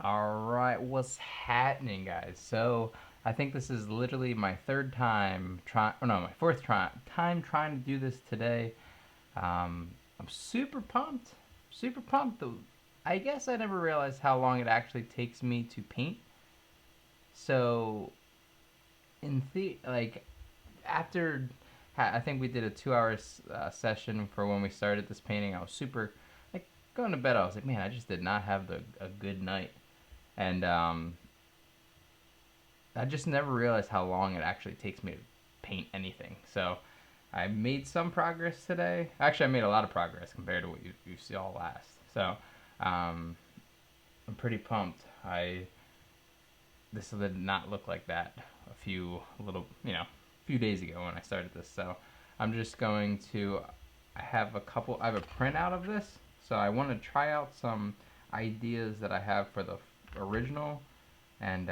Alright, what's happening, guys? So, I think this is literally my third time trying, oh no, my fourth time trying to do this today. I'm super pumped. Super pumped. I guess I never realized how long it actually takes me to paint. So, like, after, I think we did a 2 hour session for when we started this painting. I was super, like, going to bed. I was like, man, I just did not have a good night. And, I just never realized how long it actually takes me to paint anything. So I made some progress today. Actually, I made a lot of progress compared to what you saw last. So um, I'm pretty pumped. This did not look like that a few days ago when I started this. So I'm just going to. I have a printout of this. So I want to try out some ideas that I have for the original, and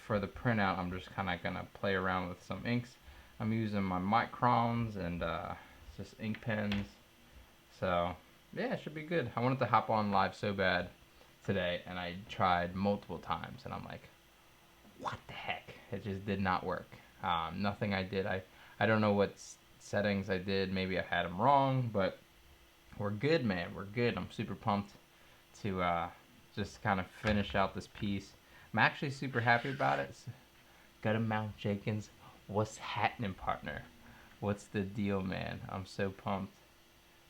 for the printout, I'm just kind of gonna play around with some inks. I'm using my microns and just ink pens. So yeah, it should be good. I wanted to hop on live so bad today, and I tried multiple times, and I'm like, what the heck? It just did not work. Nothing I did. I don't know what settings I did. Maybe I had them wrong, but we're good, man. We're good. I'm super pumped to just kind of finish out this piece. I'm actually super happy about it. Mount Jenkins, what's happening, partner? What's the deal, man? I'm so pumped.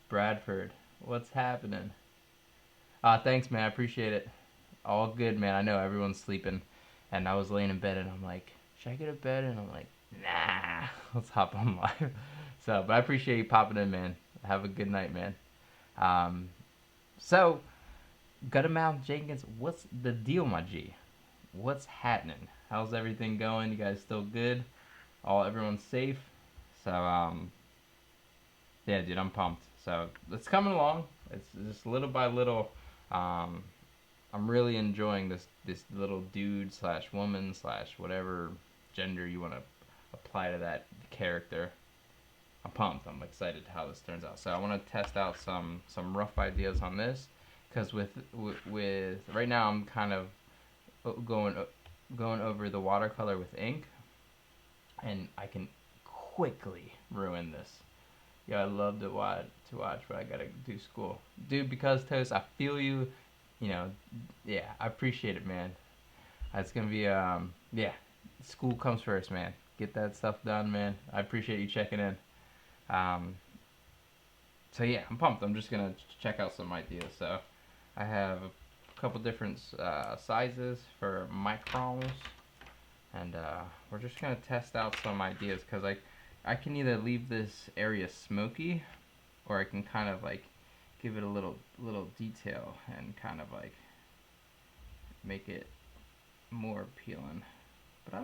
Bradford, what's happening? Thanks, man. I appreciate it. All good, man. I know everyone's sleeping, and I was laying in bed, and I'm like, should I get to bed? And I'm like, nah, let's hop on live. So, but I appreciate you popping in, man. Have a good night, man. Um, so, Mount Jenkins, what's the deal, my G? What's happening? How's everything going? You guys still good? Everyone's safe. So yeah, dude, I'm pumped. So it's coming along. It's just little by little. Um, I'm really enjoying this little dude slash woman slash whatever gender you want to apply to that character. I'm pumped. I'm excited how this turns out. So I want to test out some rough ideas on this, because with right now I'm kind of going over the watercolor with ink, and I can quickly ruin this. Yeah, I love to watch, but I gotta do school, dude. Because Toast, I feel you. You know, yeah, I appreciate it, man. It's gonna be yeah. School comes first, man. Get that stuff done, man. I appreciate you checking in. Um, so yeah, I'm pumped. I'm just gonna check out some ideas. So I have a couple different sizes for microns, and we're just gonna test out some ideas, because I can either leave this area smoky, or I can kind of like give it a little detail and kind of like make it more appealing. But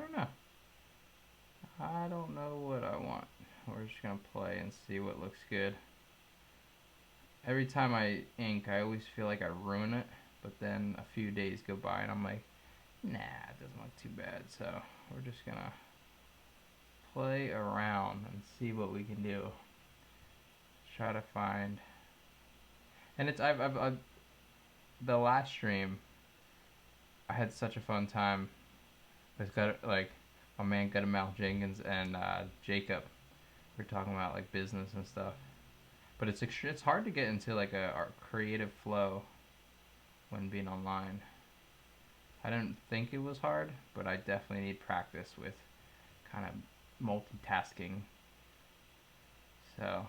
I don't know what I want. We're just gonna play and see what looks good. Every time I ink, I always feel like I ruin it, but then a few days go by and I'm like, nah, it doesn't look too bad. So we're just gonna play around and see what we can do. Try to find, and it's I've the last stream, I had such a fun time with my man Mount Jenkins and Jacob. We're talking about like business and stuff, but it's hard to get into like a creative flow when being online. I didn't think it was hard, but I definitely need practice with kind of multitasking. So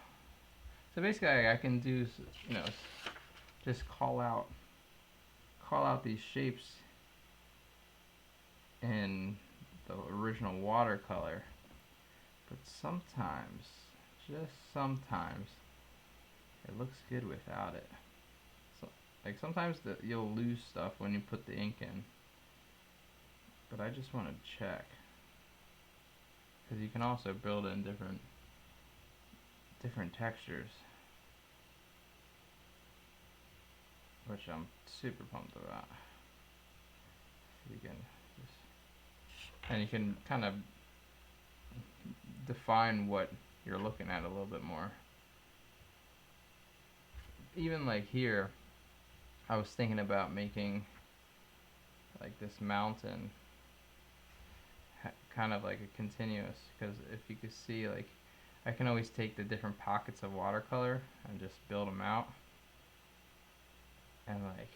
so basically, I can do, you know just call out these shapes in the original watercolor, but sometimes, just sometimes, it looks good without it. So, like sometimes you'll lose stuff when you put the ink in, but I just want to check, because you can also build in different textures, which I'm super pumped about. You can and you can kind of define what you're looking at a little bit more. Even like here, I was thinking about making like this mountain, kind of like a continuous. Because if you could see, like, I can always take the different pockets of watercolor and just build them out, and like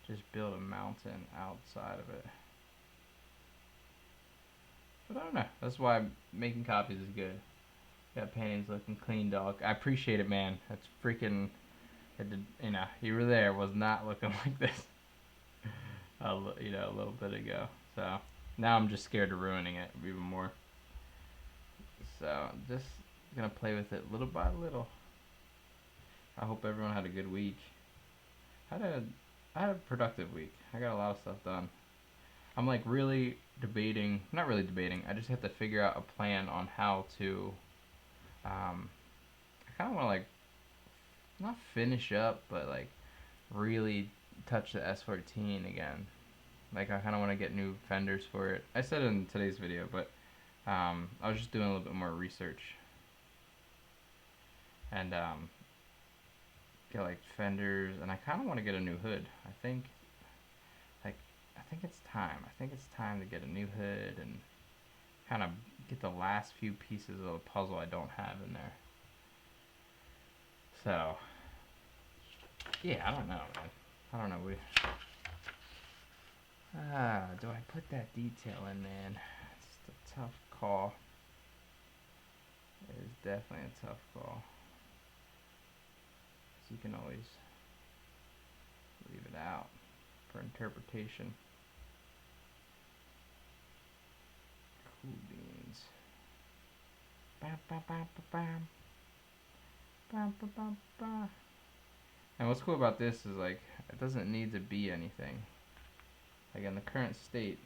just build a mountain outside of it. But I don't know. That's why making copies is good. Got paintings looking clean, dog. I appreciate it, man. That's freaking. You know, you were there. Was not looking like this. A little bit ago. So now I'm just scared of ruining it even more. So just gonna play with it little by little. I hope everyone had a good week. I had a productive week. I got a lot of stuff done. I'm like really debating, not really debating. I just have to figure out a plan on how to. I kind of want to like not finish up, but like really touch the S14 again. Like I kind of want to get new fenders for it. I said it in today's video, but I was just doing a little bit more research and get like fenders, and I kind of want to get a new hood. I think it's time. I think it's time to get a new hood and kind of get the last few pieces of the puzzle I don't have in there. So yeah, I don't know, man. I don't know. Do I put that detail in, man? It's a tough call. It is definitely a tough call. So you can always leave it out for interpretation. Cool beans. Bam, bam, bam, bam, bam, bam, bam, bam. And what's cool about this is like it doesn't need to be anything. Like in the current state,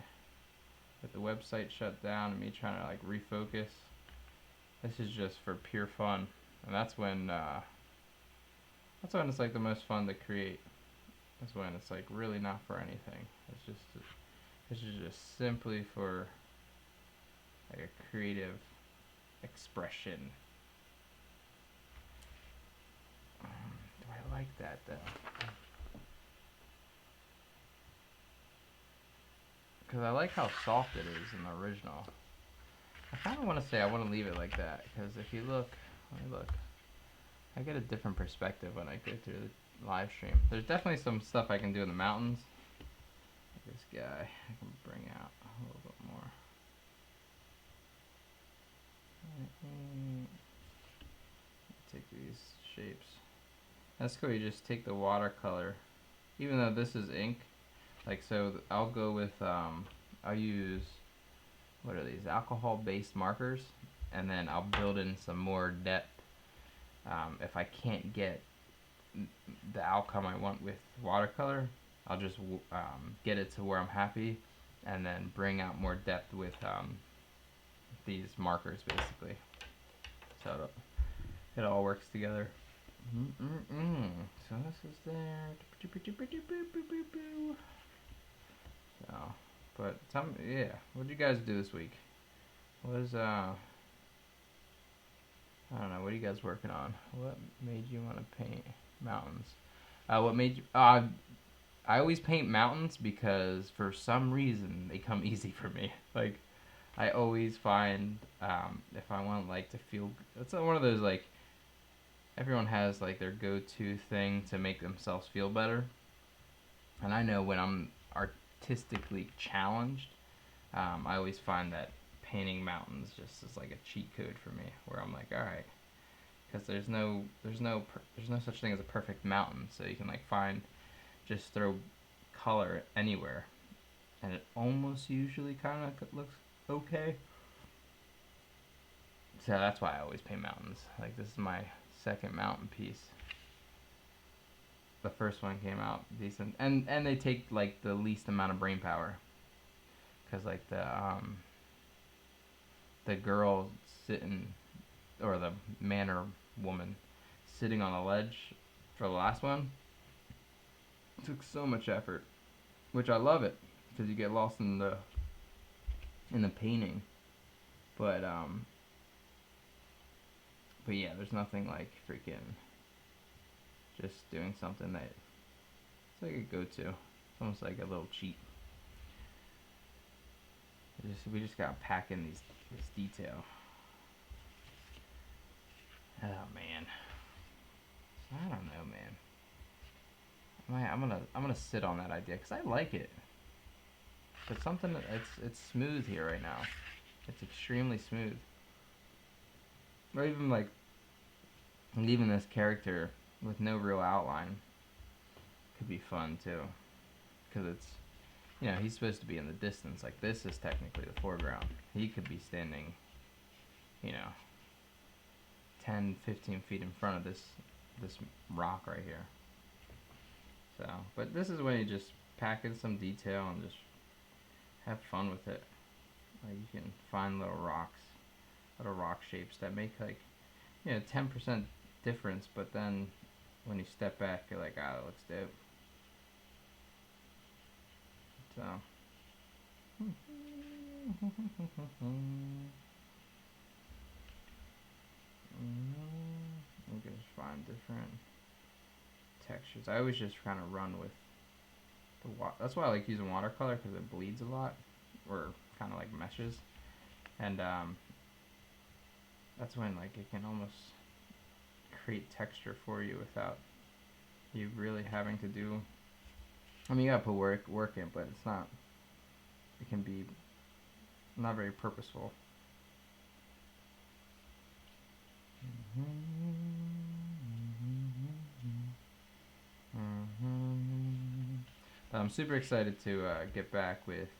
with the website shut down and me trying to like refocus, this is just for pure fun, and that's when it's like the most fun to create. That's when it's like really not for anything. This is just simply for like a creative expression. Do I like that though? Because I like how soft it is in the original. I kind of want to say I want to leave it like that, because if you look, I get a different perspective when I go through the live stream. There's definitely some stuff I can do in the mountains. This guy I can bring out a little bit more. Take these shapes. That's cool. You just take the watercolor, even though this is ink. Like so, I'll go with I'll use, what are these, alcohol-based markers, and then I'll build in some more depth. If I can't get the outcome I want with watercolor, I'll just get it to where I'm happy, and then bring out more depth with these markers, basically. So it all works together. So this is there. So, but tell me, yeah, what did you guys do this week? What is I don't know. What are you guys working on? What made you want to paint mountains? What made you? I always paint mountains because for some reason they come easy for me. Like I always find if I want like to feel, it's one of those like everyone has like their go-to thing to make themselves feel better. And I know when I'm artistically challenged, I always find that painting mountains just is like a cheat code for me, where I'm like, all right, because there's no such thing as a perfect mountain, so you can like just throw color anywhere, and it almost usually kind of looks okay. So that's why I always paint mountains. Like this is my second mountain piece. The first one came out decent, and they take like the least amount of brain power, because like the girl sitting, or the man or woman sitting on a ledge for the last one, took so much effort, which I love it, because you get lost in the painting. But yeah, there's nothing like freaking just doing something that it's like a go-to. almost like a little cheat. We just gotta pack in this detail. Oh man, I don't know, man. I'm gonna sit on that idea because I like it. But something it's smooth here right now. It's extremely smooth. Or even like leaving this character with no real outline could be fun too, because it's, you know, he's supposed to be in the distance. Like this is technically the foreground. He could be standing, you know, 10, 15 feet in front of this rock right here. So, but this is when you just pack in some detail and just have fun with it. Like you can find little rocks, little rock shapes that make like, you know, 10% difference, but then when you step back, you're like, ah, that looks dope. So. You can just find different textures. I always just kind of run with the water. That's why I like using watercolor, because it bleeds a lot, or kind of like meshes, and that's when like it can almost create texture for you without you really having to do. I mean, you gotta put work in, but it's not. It can be not very purposeful. I'm super excited to get back with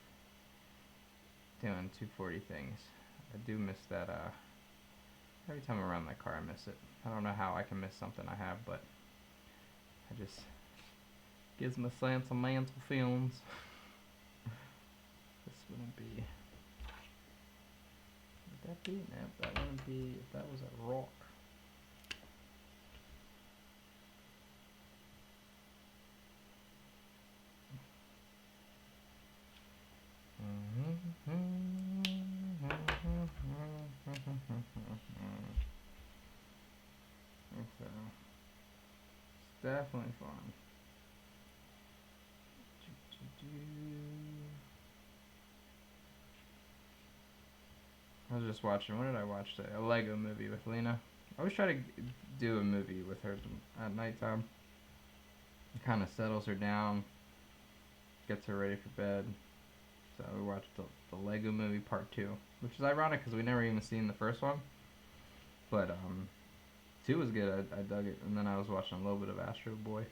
doing 240 things. I do miss that. Every time I run my car, I miss it. I don't know how I can miss something I have, but I just gives my sentimental feelings. This wouldn't be. Would that be? No, that wouldn't be if that was a rock. So, it's definitely fun. I was just watching. What did I watch today? A Lego movie with Lena. I always try to do a movie with her at nighttime. It kind of settles her down, gets her ready for bed. So we watched the Lego Movie Part 2, which is ironic because we never even seen the first one. But 2 was good. I dug it. And then I was watching a little bit of Astro Boy.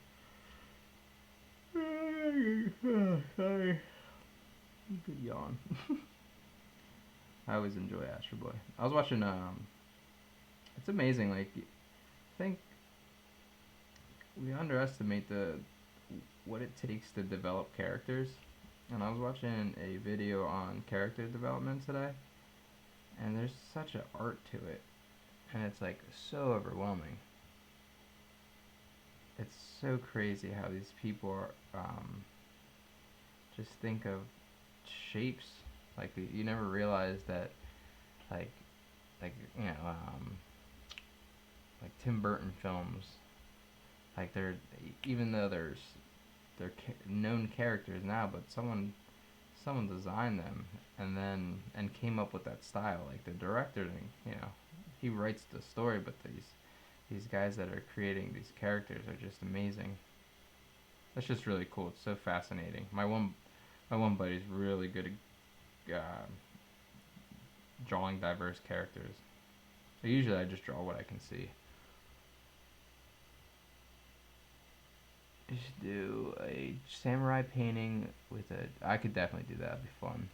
Sorry. Good yawn. I always enjoy Astro Boy. I was watching. It's amazing. Like, I think we underestimate what it takes to develop characters. And I was watching a video on character development today, and there's such an art to it, and it's like so overwhelming. It's so crazy how these people are, just think of shapes. Like you never realize that, like, you know, like Tim Burton films, like even though they're known characters now, but someone designed them and came up with that style. Like the director, you know, he writes the story, but these guys that are creating these characters are just amazing. That's just really cool. It's so fascinating. My one buddy's really good at drawing diverse characters. So usually I just draw what I can see. You should do a samurai painting with a. I could definitely do that. It'd be fun.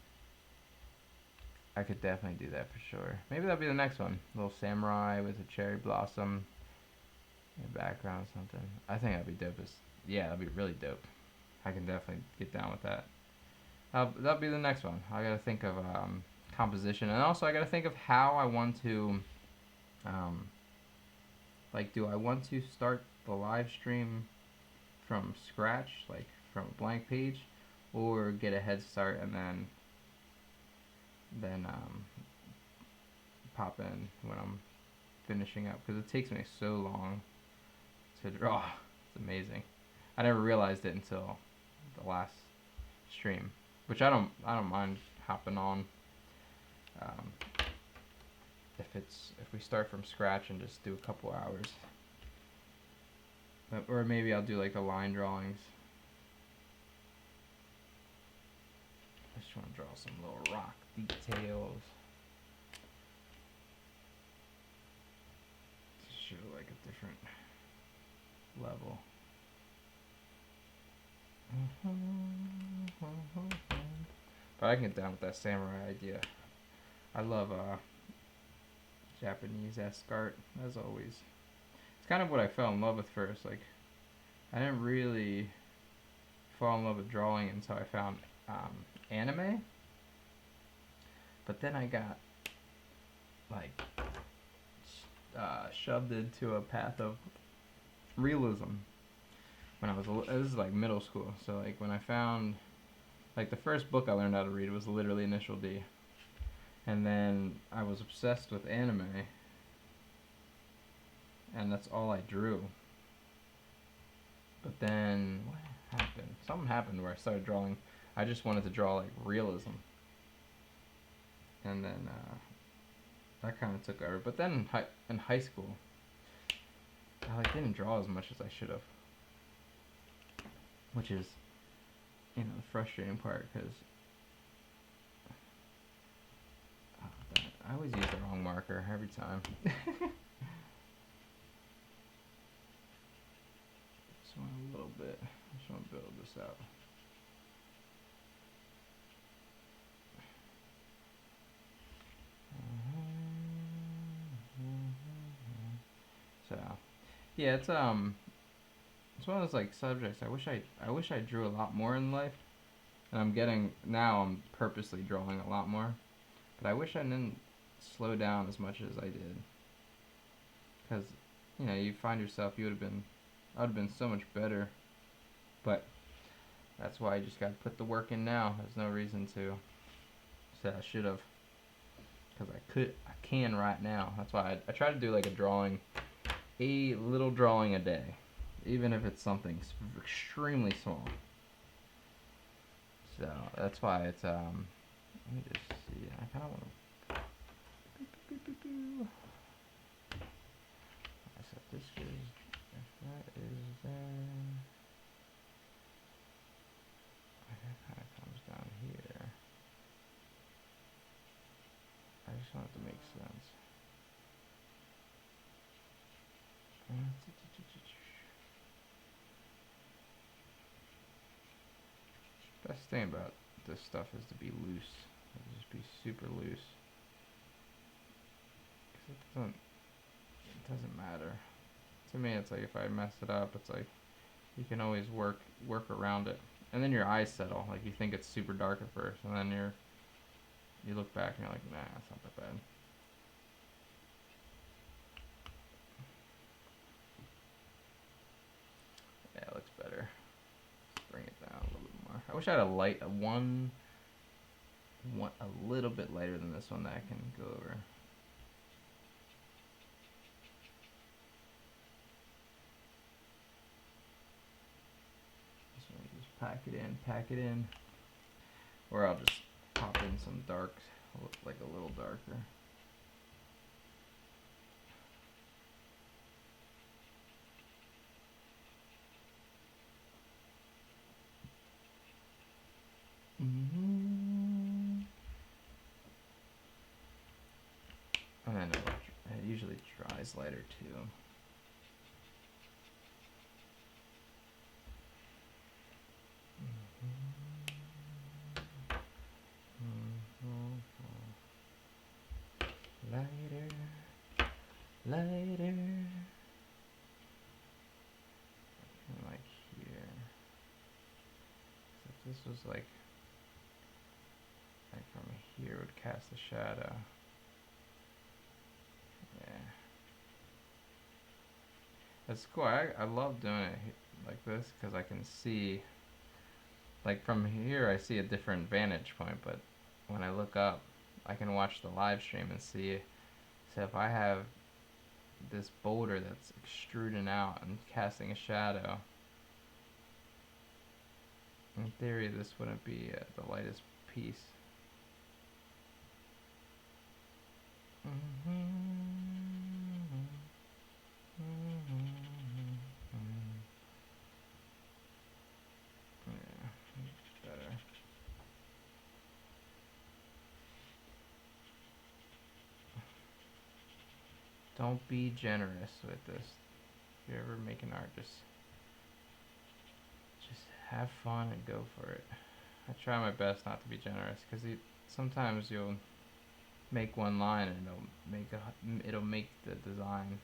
I could definitely do that for sure. Maybe that'll be the next one. A little samurai with a cherry blossom in the background or something. I think that'd be dope. Yeah, that'd be really dope. I can definitely get down with that. That'll be the next one. I gotta think of composition, and also I gotta think of how I want to. Like, do I want to start the live stream from scratch, like from a blank page, or get a head start and then pop in when I'm finishing up, because it takes me so long to draw. It's amazing. I never realized it until the last stream, which I don't mind hopping on. Um, if we start from scratch and just do a couple hours, or maybe I'll do like the line drawings. I just want to draw some little rock details. To show like a different level. But I can get down with that samurai idea. I love Japanese-esque art, as always. It's kind of what I fell in love with first. Like, I didn't really fall in love with drawing until I found anime. But then I got like shoved into a path of realism when I was this is like middle school. So like when I found like the first book I learned how to read was literally Initial D, and then I was obsessed with anime, and that's all I drew. But then what happened? Something happened where I started drawing. I just wanted to draw like realism, and then that kind of took over. But then in high school, I like didn't draw as much as I should have, which is, you know, the frustrating part because I always use the wrong marker every time. Just want a little bit. I just want to build this out. So, yeah, it's one of those like subjects. I wish I drew a lot more in life, and I'm purposely drawing a lot more, but I wish I didn't slow down as much as I did, because you know you find yourself I would have been so much better, but that's why I just got to put the work in now. There's no reason to say I should have, because I can right now. That's why I try to do like a little drawing a day, even if it's something extremely small. So that's why it's let me just see. I kind of want to. I said this is if that is there. That kind of comes down here. I just want it to make sense. Best thing about this stuff is to be loose. Just be super loose. Because it doesn't matter. To me, it's like if I mess it up, it's like you can always work around it. And then your eyes settle. Like you think it's super dark at first, and then you look back and you're like, nah, it's not that bad. Yeah, it looks better. Let's bring it down a little bit more. I wish I had a little bit lighter than this one that I can go over. This one, just pack it in. Or I'll just pop in some dark, like a little darker. And then it usually dries lighter too. Lighter. And like here. So if this was like from here, it would cast a shadow. Yeah. That's cool. I love doing it like this because I can see, like from here I see a different vantage point, but when I look up I can watch the live stream and see. So if I have this boulder that's extruding out and casting a shadow, In theory, this wouldn't be the lightest piece. Yeah, better. Don't be generous with this. If you're ever making art, just have fun and go for it. I try my best not to be generous because sometimes you'll make one line and it'll make the design,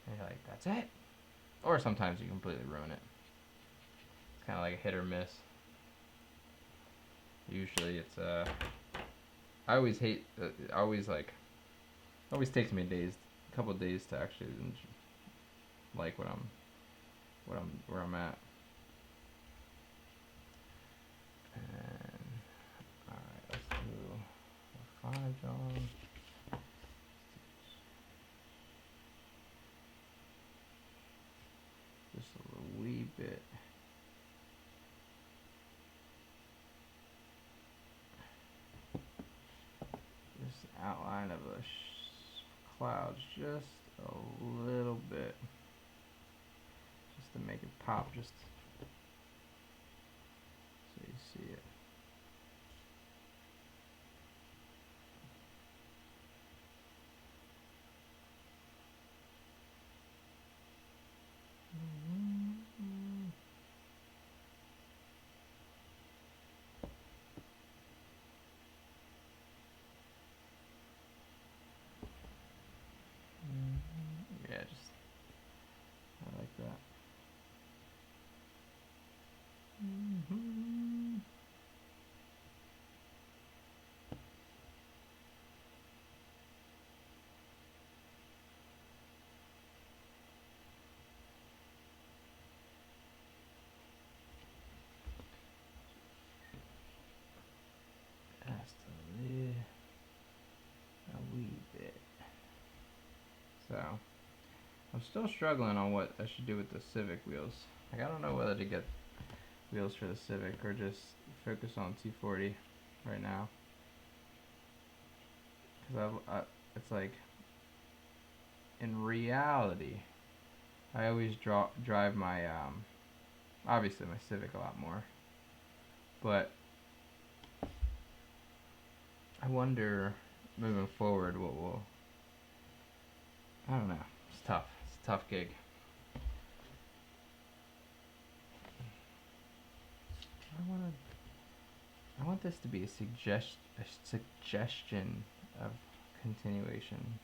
and you're like, that's it. Or sometimes you completely ruin it. It's kind of like a hit or miss. Usually it's I always hate. Always takes me a couple of days to actually like where I'm at. And alright, let's do a fine John. Just a wee bit. Just outline of a clouds just a little bit, just to make it pop, just so you see it. Yeah, just I like that. Just a wee bit. So I'm still struggling on what I should do with the Civic wheels. Like, I don't know whether to get wheels for the Civic or just focus on 240 right now. Because it's like, in reality, I always drive my, obviously my Civic a lot more. But I wonder, moving forward, what will, I don't know. It's tough. It's a tough gig. I want this to be a suggestion of continuation.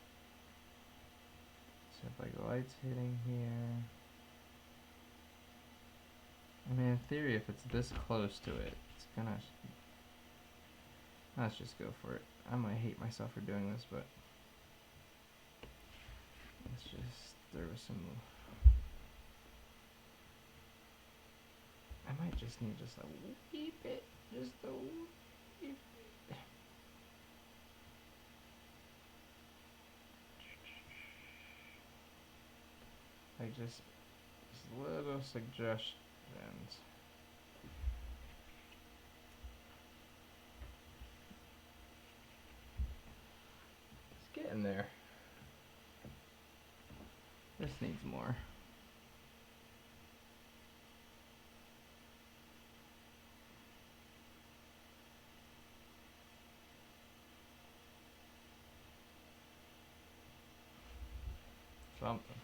So if like the light's hitting here, I mean, in theory, if it's this close to it, it's gonna. Let's just go for it. I might hate myself for doing this, but let's just throw some. I might just need just a wee bit, just a wee bit. Like just little suggestions. It's getting there. This needs more. Something.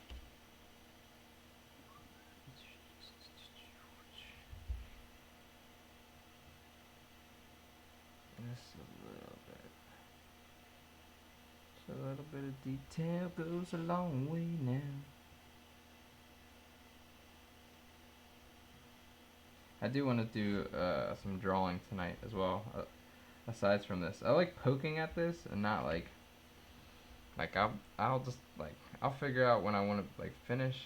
Just a little bit. Just a little bit of detail goes a long way now. I do want to do some drawing tonight as well. Aside from this, I like poking at this and not like I'll just like I'll figure out when I want to like finish,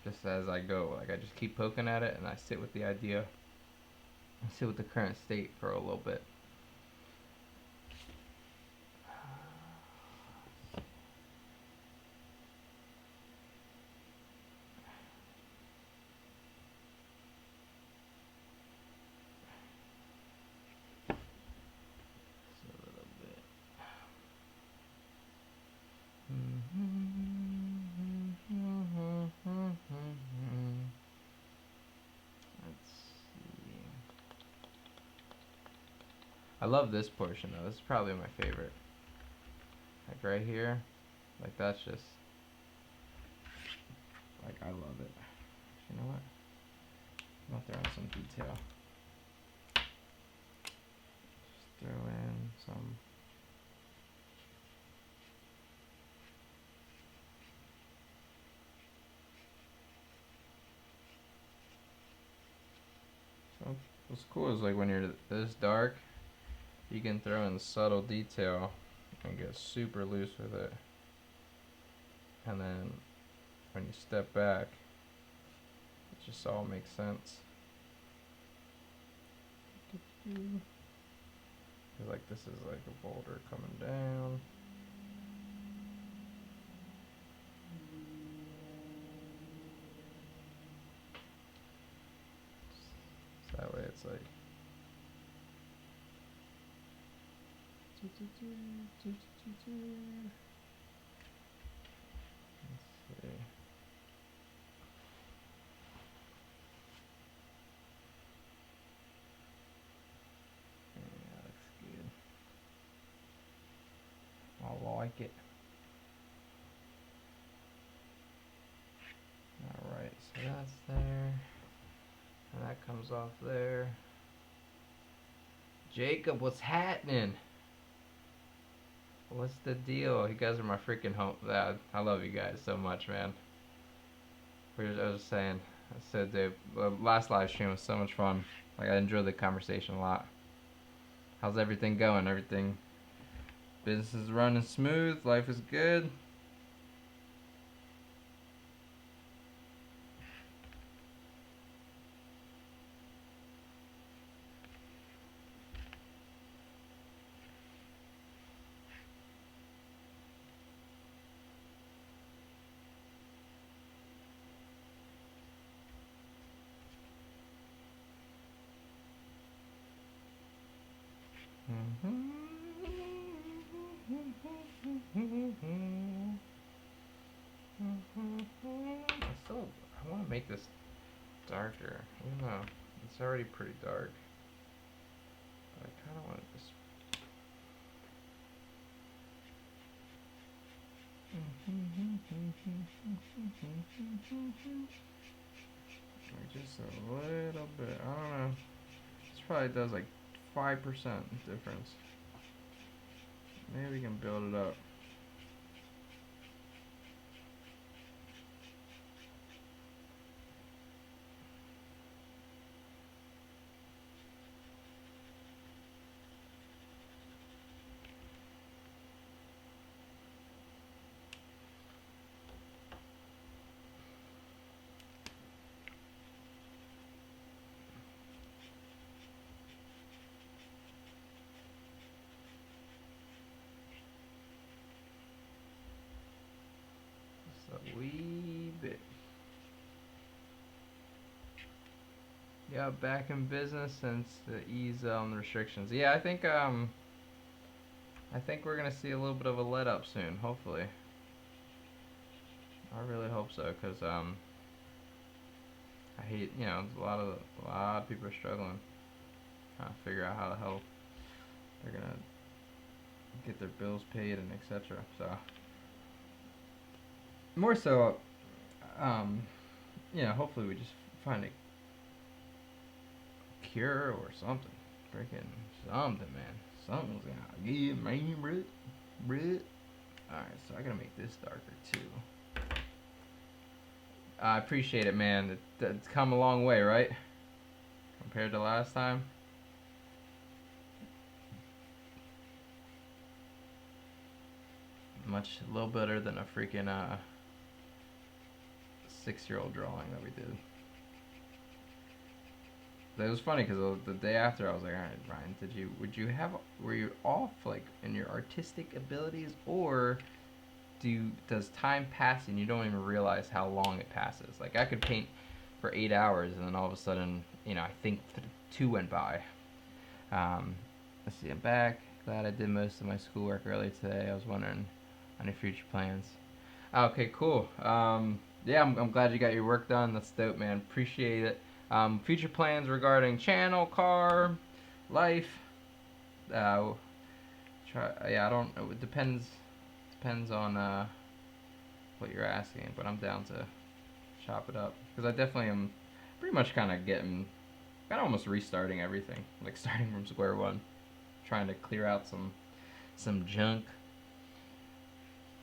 just as I go. Like I just keep poking at it and I sit with the idea. I sit with the current state for a little bit. I love this portion though. This is probably my favorite. Like right here, like that's just like I love it. You know what? I'm gonna throw in some detail. Just throw in some. So what's cool is like when you're this dark, you can throw in subtle detail and get super loose with it. And then when you step back, it just all makes sense. Like this is like a boulder coming down. So that way it's like. Let's see. Yeah, that looks good. I like it. Alright, so that's there. And that comes off there. Jacob, what's happening? What's the deal? You guys are my freaking home. I love you guys so much, man. I was saying, I said the last live stream was so much fun. Like I enjoyed the conversation a lot. How's everything going? Everything, business is running smooth. Life is good. I want to make this darker. I don't know. It's already pretty dark. I kind of want to just. Just a little bit. I don't know. This probably does like 5% difference. Maybe we can build it up. A wee bit. Yeah, back in business since the ease on the restrictions. Yeah, I think we're gonna see a little bit of a let up soon. Hopefully, I really hope so, cause I hate, a lot of people are struggling trying to figure out how the hell they're gonna get their bills paid and etc. So more so, hopefully we just find a cure or something. Freaking something, man. Something's gonna give me Brit. Alright, so I gotta make this darker too. I appreciate it, man. It's come a long way, right? Compared to last time. A little better than a freaking 6-year-old drawing that we did. It was funny because the day after I was like, all right, Brian, were you off like in your artistic abilities, or does time pass and you don't even realize how long it passes? Like I could paint for 8 hours and then all of a sudden, I think 2 went by. Let's see, I'm back. Glad I did most of my schoolwork early today. I was wondering on your future plans. Okay, cool. Yeah, I'm glad you got your work done. That's dope, man. Appreciate it. Future plans regarding channel, car, life. Uh, yeah, I don't. It depends on what you're asking, but I'm down to chop it up because I definitely am pretty much kind of almost restarting everything, like starting from square one, trying to clear out some junk.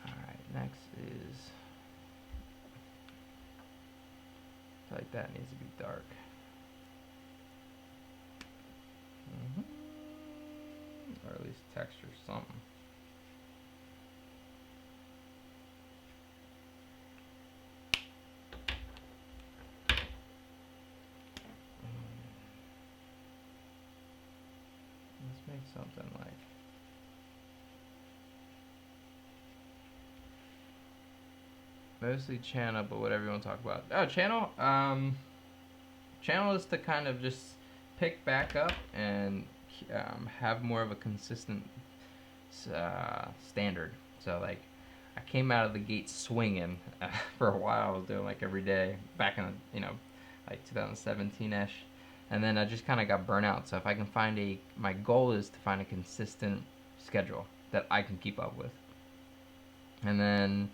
All right, next is like that needs to be dark. hmm Or at least texture something. Let's make something like mostly channel, but whatever you want to talk about. Oh, channel. Channel is to kind of just pick back up and have more of a consistent standard. So like, I came out of the gate swinging for a while. I was doing like every day back in like 2017 ish, and then I just kind of got burnt out. So if I can find my goal is to find a consistent schedule that I can keep up with, and then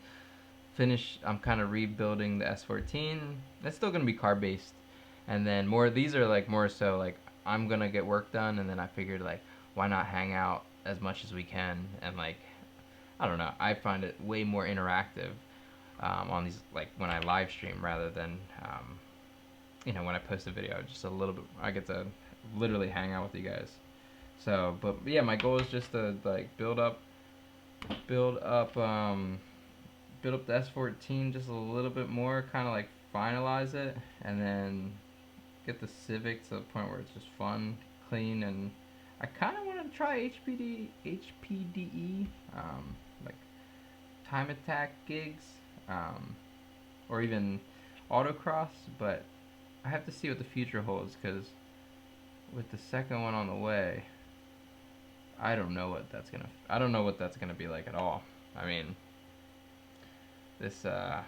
finish. I'm kind of rebuilding the S14. It's still gonna be car based, and then more. These are like more so like I'm gonna get work done, and then I figured like why not hang out as much as we can, and like I don't know. I find it way more interactive on these like when I live stream rather than when I post a video. Just a little bit. I get to literally hang out with you guys. So, but yeah, my goal is just to like build up build up the S14 just a little bit more, kind of like finalize it, and then get the Civic to the point where it's just fun, clean, and I kind of want to try HPDE, like time attack gigs, or even autocross, but I have to see what the future holds because with the second one on the way, I don't know what that's gonna be like at all. I mean, this I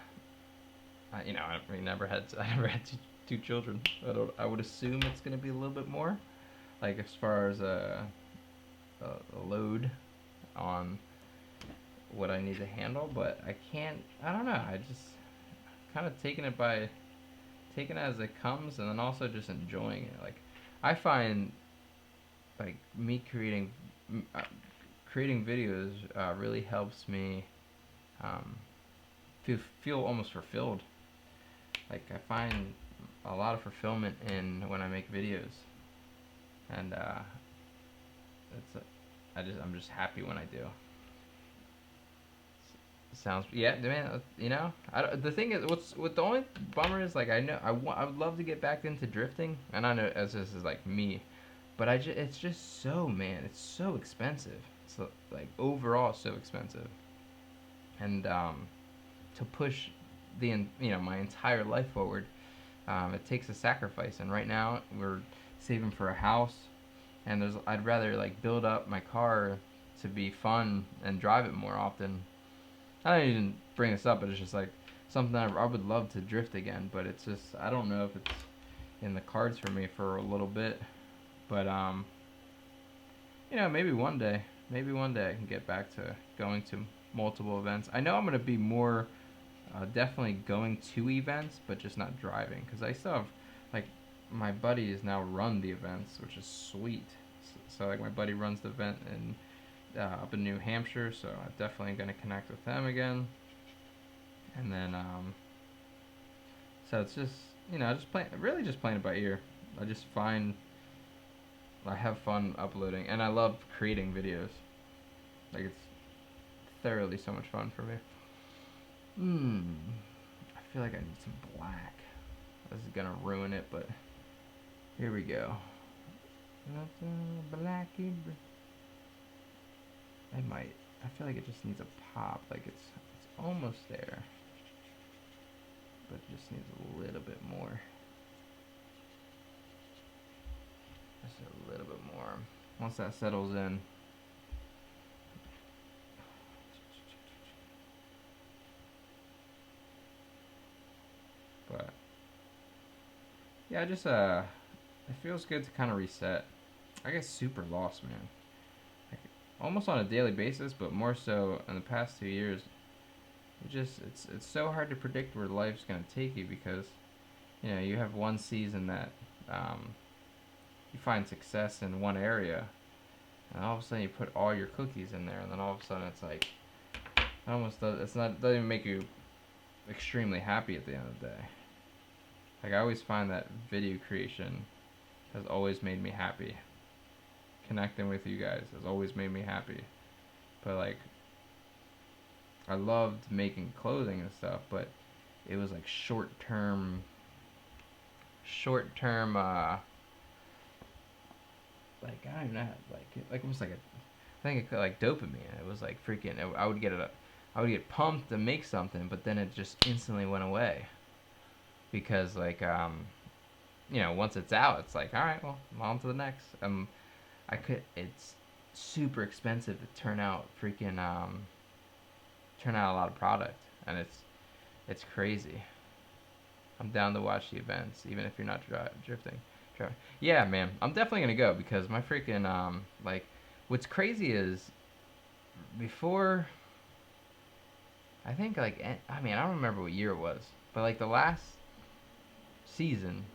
never had I never had two children. I would assume it's gonna be a little bit more, like as far as a load on what I need to handle, but I can't. I don't know. I just kind of taking it as it comes, and then also just enjoying it. Like I find like me creating videos really helps me um, feel almost fulfilled. Like I find a lot of fulfillment in when I make videos, and it's I'm just happy when I do. Sounds yeah, man. The thing is, what the only bummer is like I would love to get back into drifting, and I know as this is like me, but it's just so man, it's so expensive. So like overall so expensive, and to push my entire life forward, it takes a sacrifice. And right now we're saving for a house, and I'd rather like build up my car to be fun and drive it more often. I don't even bring this up, but it's just like something I would love to drift again, but it's just I don't know if it's in the cards for me for a little bit. But maybe one day I can get back to going to multiple events. I know I'm gonna be more definitely going to events, but just not driving because I still have like my buddy has now run the events, which is sweet. So like my buddy runs the event up in New Hampshire, so I'm definitely gonna connect with them again. And then so it's just just playing it by ear. I just find I have fun uploading, and I love creating videos. Like it's thoroughly so much fun for me. I feel like I need some black. This is gonna ruin it, but here we go. Blacky. I feel like it just needs a pop. Like it's almost there, but it just needs a little bit more. Just a little bit more. Once that settles in. But yeah, it feels good to kind of reset. I get super lost, man. almost on a daily basis, but more so in the past 2 years. It's so hard to predict where life's gonna take you because you have one season that um, you find success in one area, and all of a sudden you put all your cookies in there, and then all of a sudden it's like it almost does, it's not doesn't even make you extremely happy at the end of the day. Like I always find that video creation has always made me happy. Connecting with you guys has always made me happy. But like I loved making clothing and stuff, but it was like short term like I don't even know like it was like a I think it like dopamine. It was like freaking I would get pumped to make something, but then it just instantly went away because like once it's out, it's like all right, well, I'm on to the next. It's super expensive to turn out a lot of product, and it's crazy. I'm down to watch the events, even if you're not drifting. Yeah, man, I'm definitely gonna go because my freaking like, what's crazy is before I think like I mean I don't remember what year it was, but like the last season,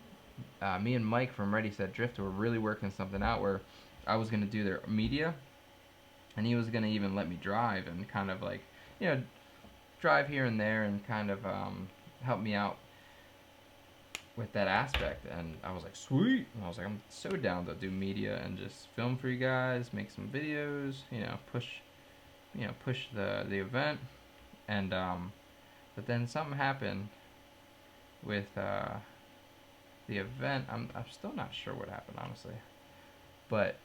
me and Mike from Ready Set Drift were really working something out where I was gonna do their media, and he was gonna even let me drive and kind of like you know drive here and there and kind of help me out with that aspect. And I was like, sweet. And I was like, I'm so down to do media and just film for you guys, make some videos, push the event. And but then something happened with the event. I'm still not sure what happened, honestly. But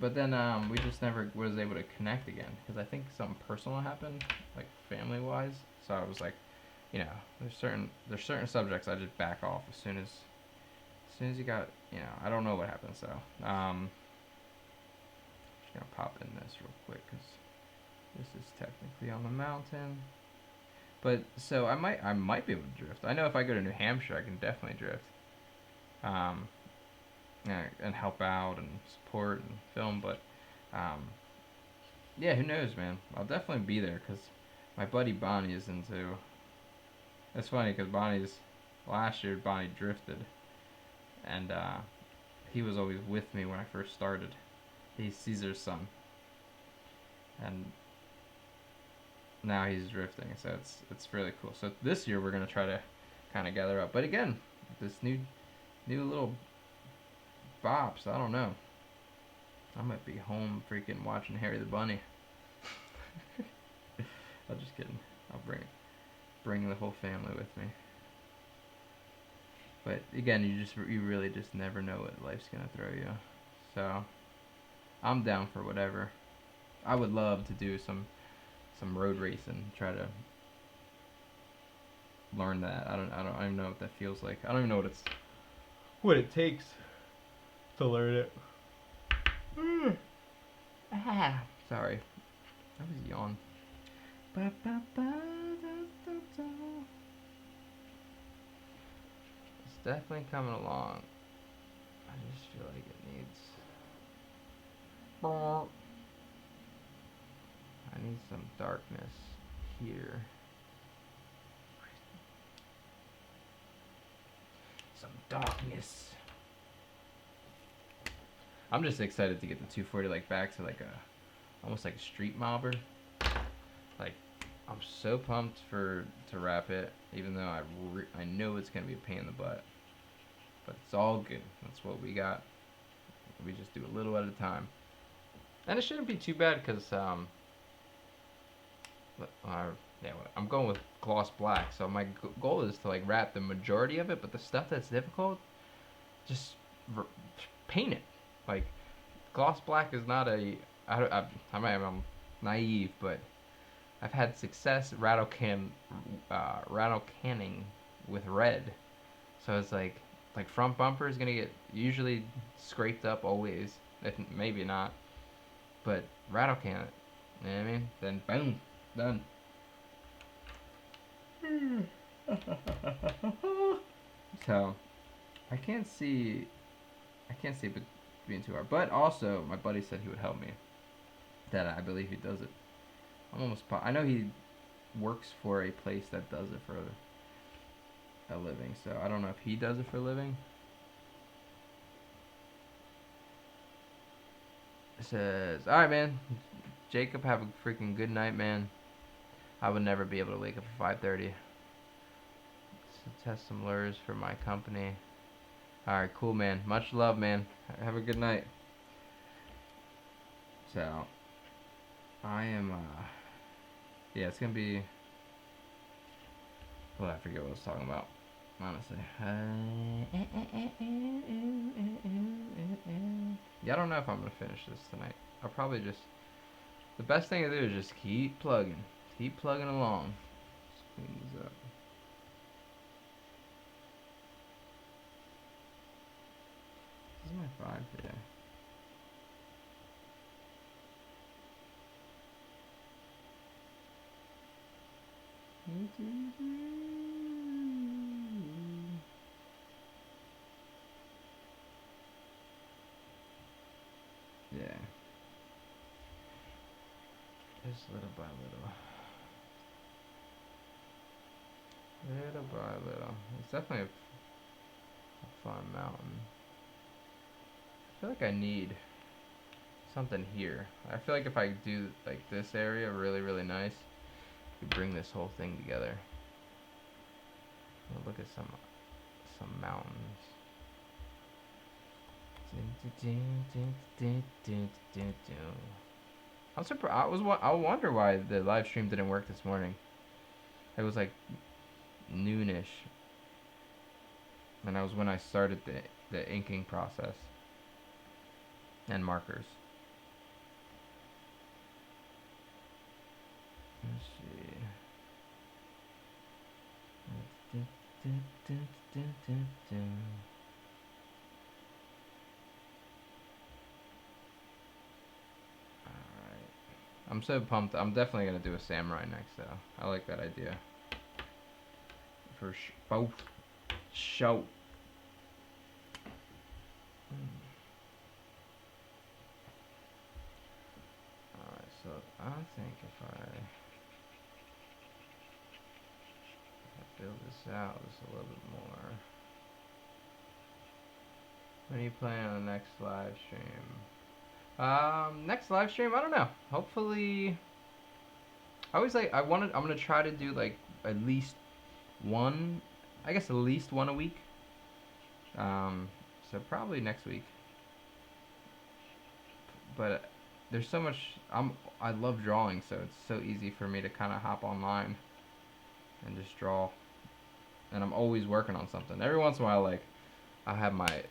but then we just never was able to connect again because I think something personal happened, like family wise. So I was like, there's certain subjects I just back off as soon as you got I don't know what happened. So just gonna pop in this real quick because this is technically on the mountain. But so I might be able to drift. I know if I go to New Hampshire, I can definitely drift. Um, and help out and support and film. But yeah, who knows, man? I'll definitely be there because my buddy Bonnie is into. It's funny because last year Bonnie drifted, and he was always with me when I first started. He's Caesar's son, and now he's drifting, so it's really cool. So this year we're gonna try to kind of gather up. But again, this new little bops. I don't know. I might be home freaking watching Harry the Bunny. I'm just kidding. I'll bring the whole family with me. But again, you really just never know what life's gonna throw you. So I'm down for whatever. I would love to do some road racing. Try to learn that. I don't even know what that feels like. I don't even know what it takes to learn it. Sorry, I was yawn. It's definitely coming along. I just feel like it needs. I need some darkness here. Some darkness. I'm just excited to get the 240 like back to like almost like a street mobber. Like I'm so pumped to wrap it, even though I know it's gonna be a pain in the butt. But it's all good. That's what we got. We just do a little at a time, and it shouldn't be too bad because I'm going with gloss black. So my goal is to like wrap the majority of it, but the stuff that's difficult, just paint it. Like gloss black is not I'm naive, but I've had success rattle canning with red. So it's like front bumper is gonna get usually scraped up always, if maybe not, but rattle can it. You know what I mean? Then boom, done. So I can't see, but being too hard. But also, my buddy said he would help me. That I believe he does it. I know he works for a place that does it for a living. So I don't know if he does it for a living. It says, all right, man. Jacob, have a freaking good night, man. I would never be able to wake up at 5:30. Test some lures for my company. Alright, cool, man. Much love, man. Have a good night. So, I am, yeah, it's gonna be, well, I forget what I was talking about, honestly. Yeah, I don't know if I'm gonna finish this tonight. I'll probably just, the best thing to do is just keep plugging. Keep plugging along. Just clean these up. This is my 5 today. Yeah. Just little by little. Little by little. It's definitely a fun mountain. I feel like I need something here. I feel like if I do like this area really, really nice, we bring this whole thing together. We'll look at some mountains. I'm surprised. I wonder why the live stream didn't work this morning. It was like noonish, and that was when I started the inking process and markers. Let's see. Alright. I'm so pumped. I'm definitely going to do a samurai next, though. I like that idea. For both show. Alright, so I think if I build this out just a little bit more. When are you playing on the next live stream? Next live stream, I don't know. Hopefully, I'm gonna try to do like at least one, I guess at least one a week. So probably next week. But there's so much, I love drawing, so it's so easy for me to kind of hop online and just draw. And I'm always working on something. Every once in a while, like, I have my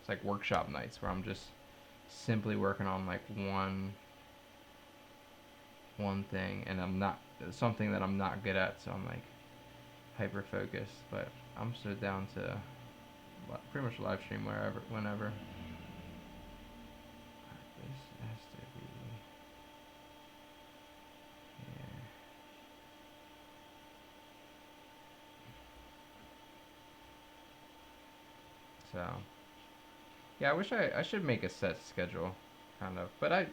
it's like workshop nights where I'm just simply working on like one thing, and it's something that I'm not good at, so I'm like hyper focused. But I'm so down to pretty much live stream whenever. This has to be here. So yeah, I wish I should make a set schedule, kind of, but I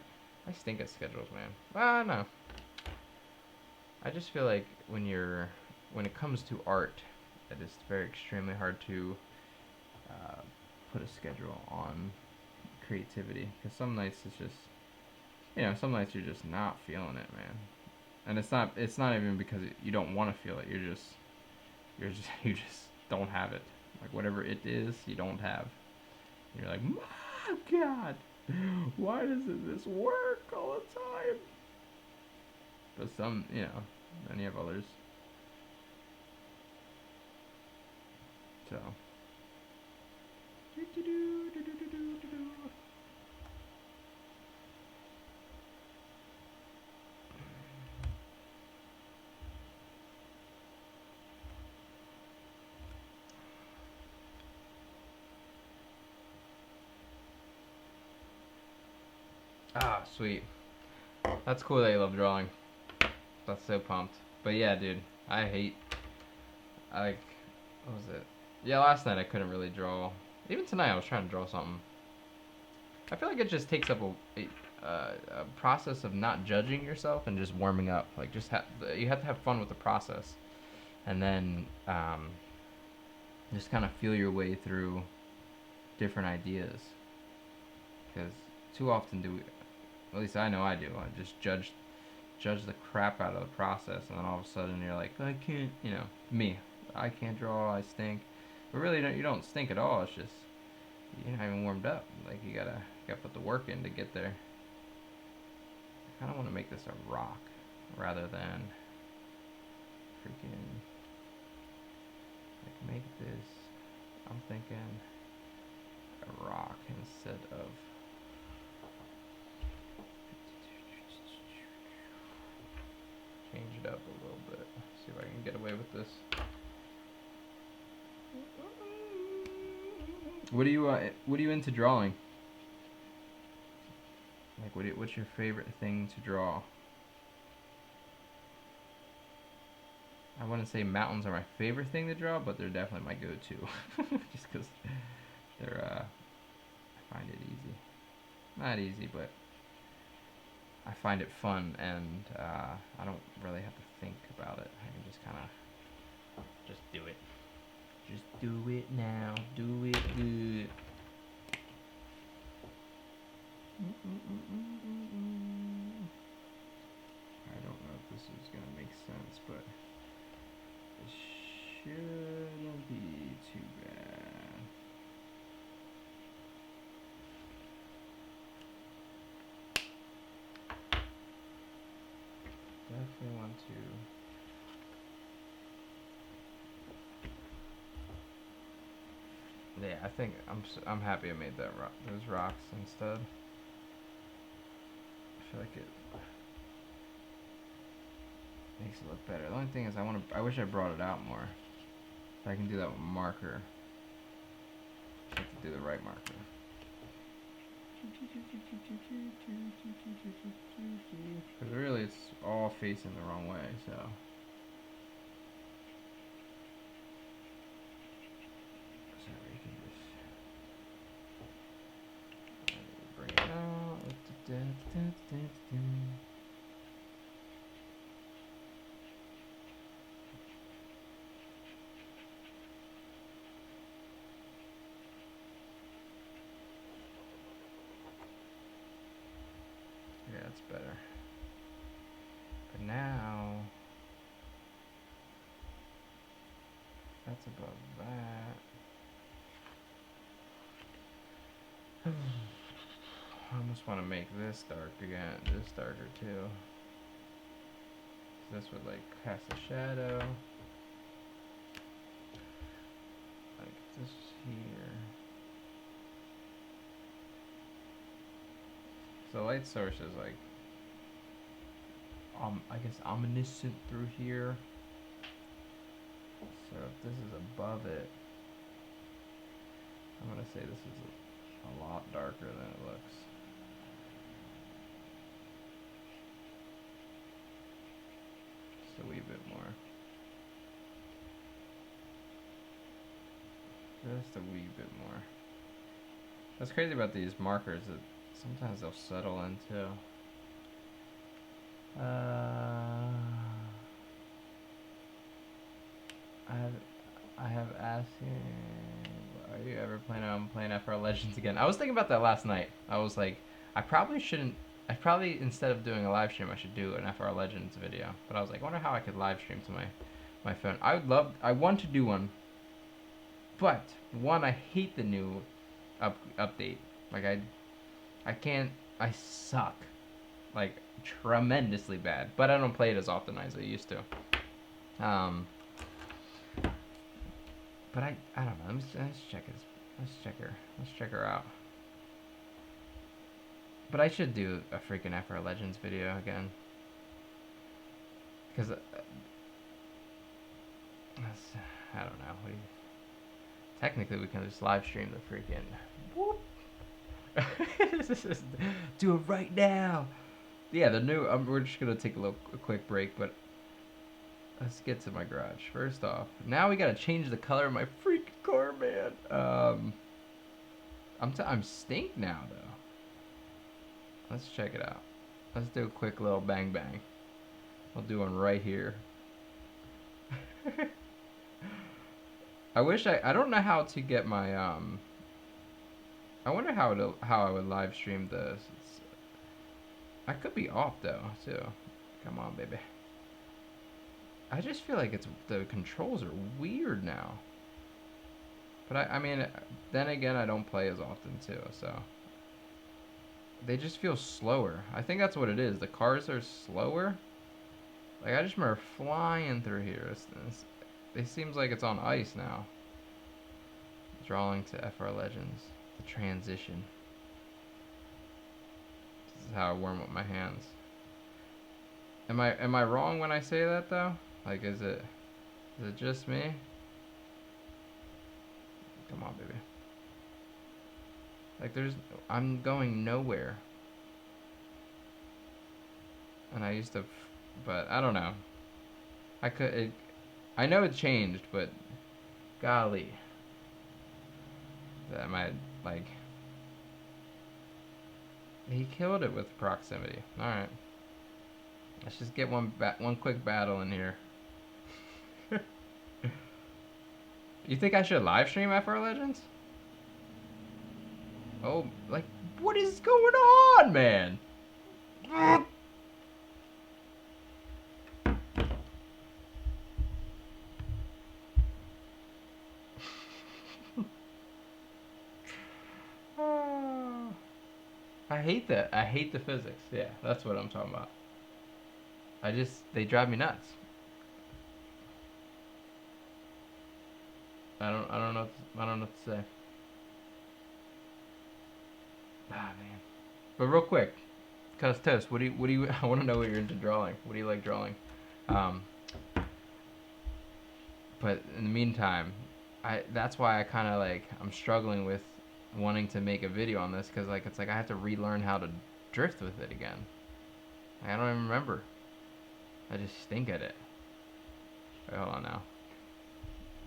stink at schedules, man. Well, no. I just feel like when it comes to art, it is very extremely hard to put a schedule on creativity, because some nights it's just, some nights you're just not feeling it, man. And it's not even because you don't want to feel it. You just don't have it. Like whatever it is, you don't have. You're like, my God, why doesn't this work all the time? But some, then you have others. So. Ah, sweet. That's cool that you love drawing. That's so pumped. But yeah, dude, what was it? Yeah, last night I couldn't really draw. Even tonight I was trying to draw something. I feel like it just takes up a process of not judging yourself and just warming up. Like you have to have fun with the process, and then just kind of feel your way through different ideas. Because too often do we, at least I know I do. I just judge the crap out of the process, and then all of a sudden you're like, I can't, me, I can't draw, I stink. But really, you don't stink at all. It's just you haven't warmed up. Like you gotta put the work in to get there. I kind of want to make this a rock rather than freaking like make this. I'm thinking a rock instead of. Change it up a little bit. See if I can get away with this. What are you into drawing? Like what's your favorite thing to draw? I wouldn't say mountains are my favorite thing to draw, but they're definitely my go-to. Just because they're I find it easy. Not easy, but I find it fun, and I don't really have to think about it. I can just kind of just do it. Just do it now. Do it good. I don't know if this is gonna make sense, but it shouldn't be too bad. Definitely want to. Yeah, I think I'm happy I made those rocks instead. I feel like it makes it look better. The only thing is I wish I brought it out more. If I can do that with marker. I have to do the right marker. Because really it's all facing the wrong way, so. You can just bring it out. Yeah, that's better. But now, that's above that. I almost want to make this dark again, this darker too. This would like cast a shadow. Like this here. So light source is like, I guess omniscient through here. So if this is above it, I'm gonna say this is a lot darker than it looks. Just a wee bit more. Just a wee bit more. What's crazy about these markers that sometimes they'll settle into. I have asked you, are you ever planning on playing FR Legends again? I was thinking about that last night. I was like, I probably instead of doing a live stream, I should do an FR Legends video. But I was like, I wonder how I could live stream to my phone. I want to do one. But one, I hate the new update. Like I suck. Like tremendously bad. But I don't play it as often as I used to. But I don't know. Let's check this. Let's check her out. But I should do a freaking FR Legends video again. Because I don't know. Technically we can just live stream the freaking whoop. Do it right now. Yeah, the new. We're just gonna take a quick break, but let's get to my garage. First off, now we gotta change the color of my freak Core man. I'm stink now though. Let's check it out. Let's do a quick little bang bang. I'll do one right here. I wish I don't know how to get my I wonder how I would live stream this. I could be off though too. Come on, baby. I just feel like the controls are weird now. But I mean, then again, I don't play as often too, so they just feel slower. I think that's what it is. The cars are slower. Like I just remember flying through here. It seems like it's on ice now. Drawing to FR Legends. The transition. This is how I warm up my hands. Am I wrong when I say that though? Like is it just me? Come on, baby. Like I'm going nowhere. And I used to, but I don't know. I know it changed, but golly. That might, like, he killed it with proximity. Alright. Let's just get one quick battle in here. You think I should live stream FR Legends? Oh, like, what is going on, man? I hate that. I hate the physics. Yeah, that's what I'm talking about. They drive me nuts. I don't know. I don't know what to say. Ah, man. But real quick, Cuz Toast, what do you? I want to know what you're into drawing. What do you like drawing? Um, but in the meantime, that's why I kind of like I'm struggling with wanting to make a video on this because like it's like I have to relearn how to drift with it again. Like, I don't even remember. I just stink at it. Wait, hold on now.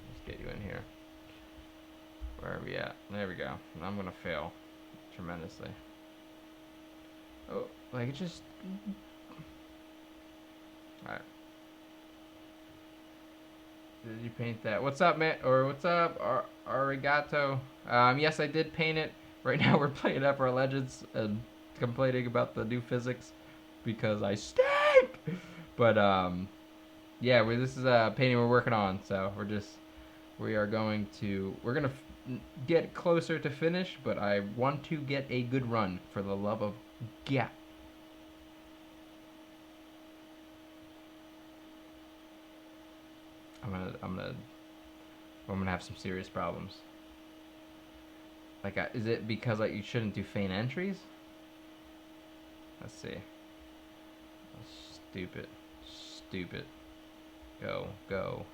Let's get you in here. Where are we at? There we go. I'm gonna fail tremendously. Oh, like it just. Alright. Did you paint that? What's up, man? Or what's up, Arigato? Yes, I did paint it. Right now we're playing FR Legends and complaining about the new physics because I stink. But yeah, this is a painting we're working on, so we're gonna get closer to finish, but I want to get a good run for the love of God. I'm gonna have some serious problems. Like, is it because like you shouldn't do faint entries? Let's see. Oh, stupid. Go.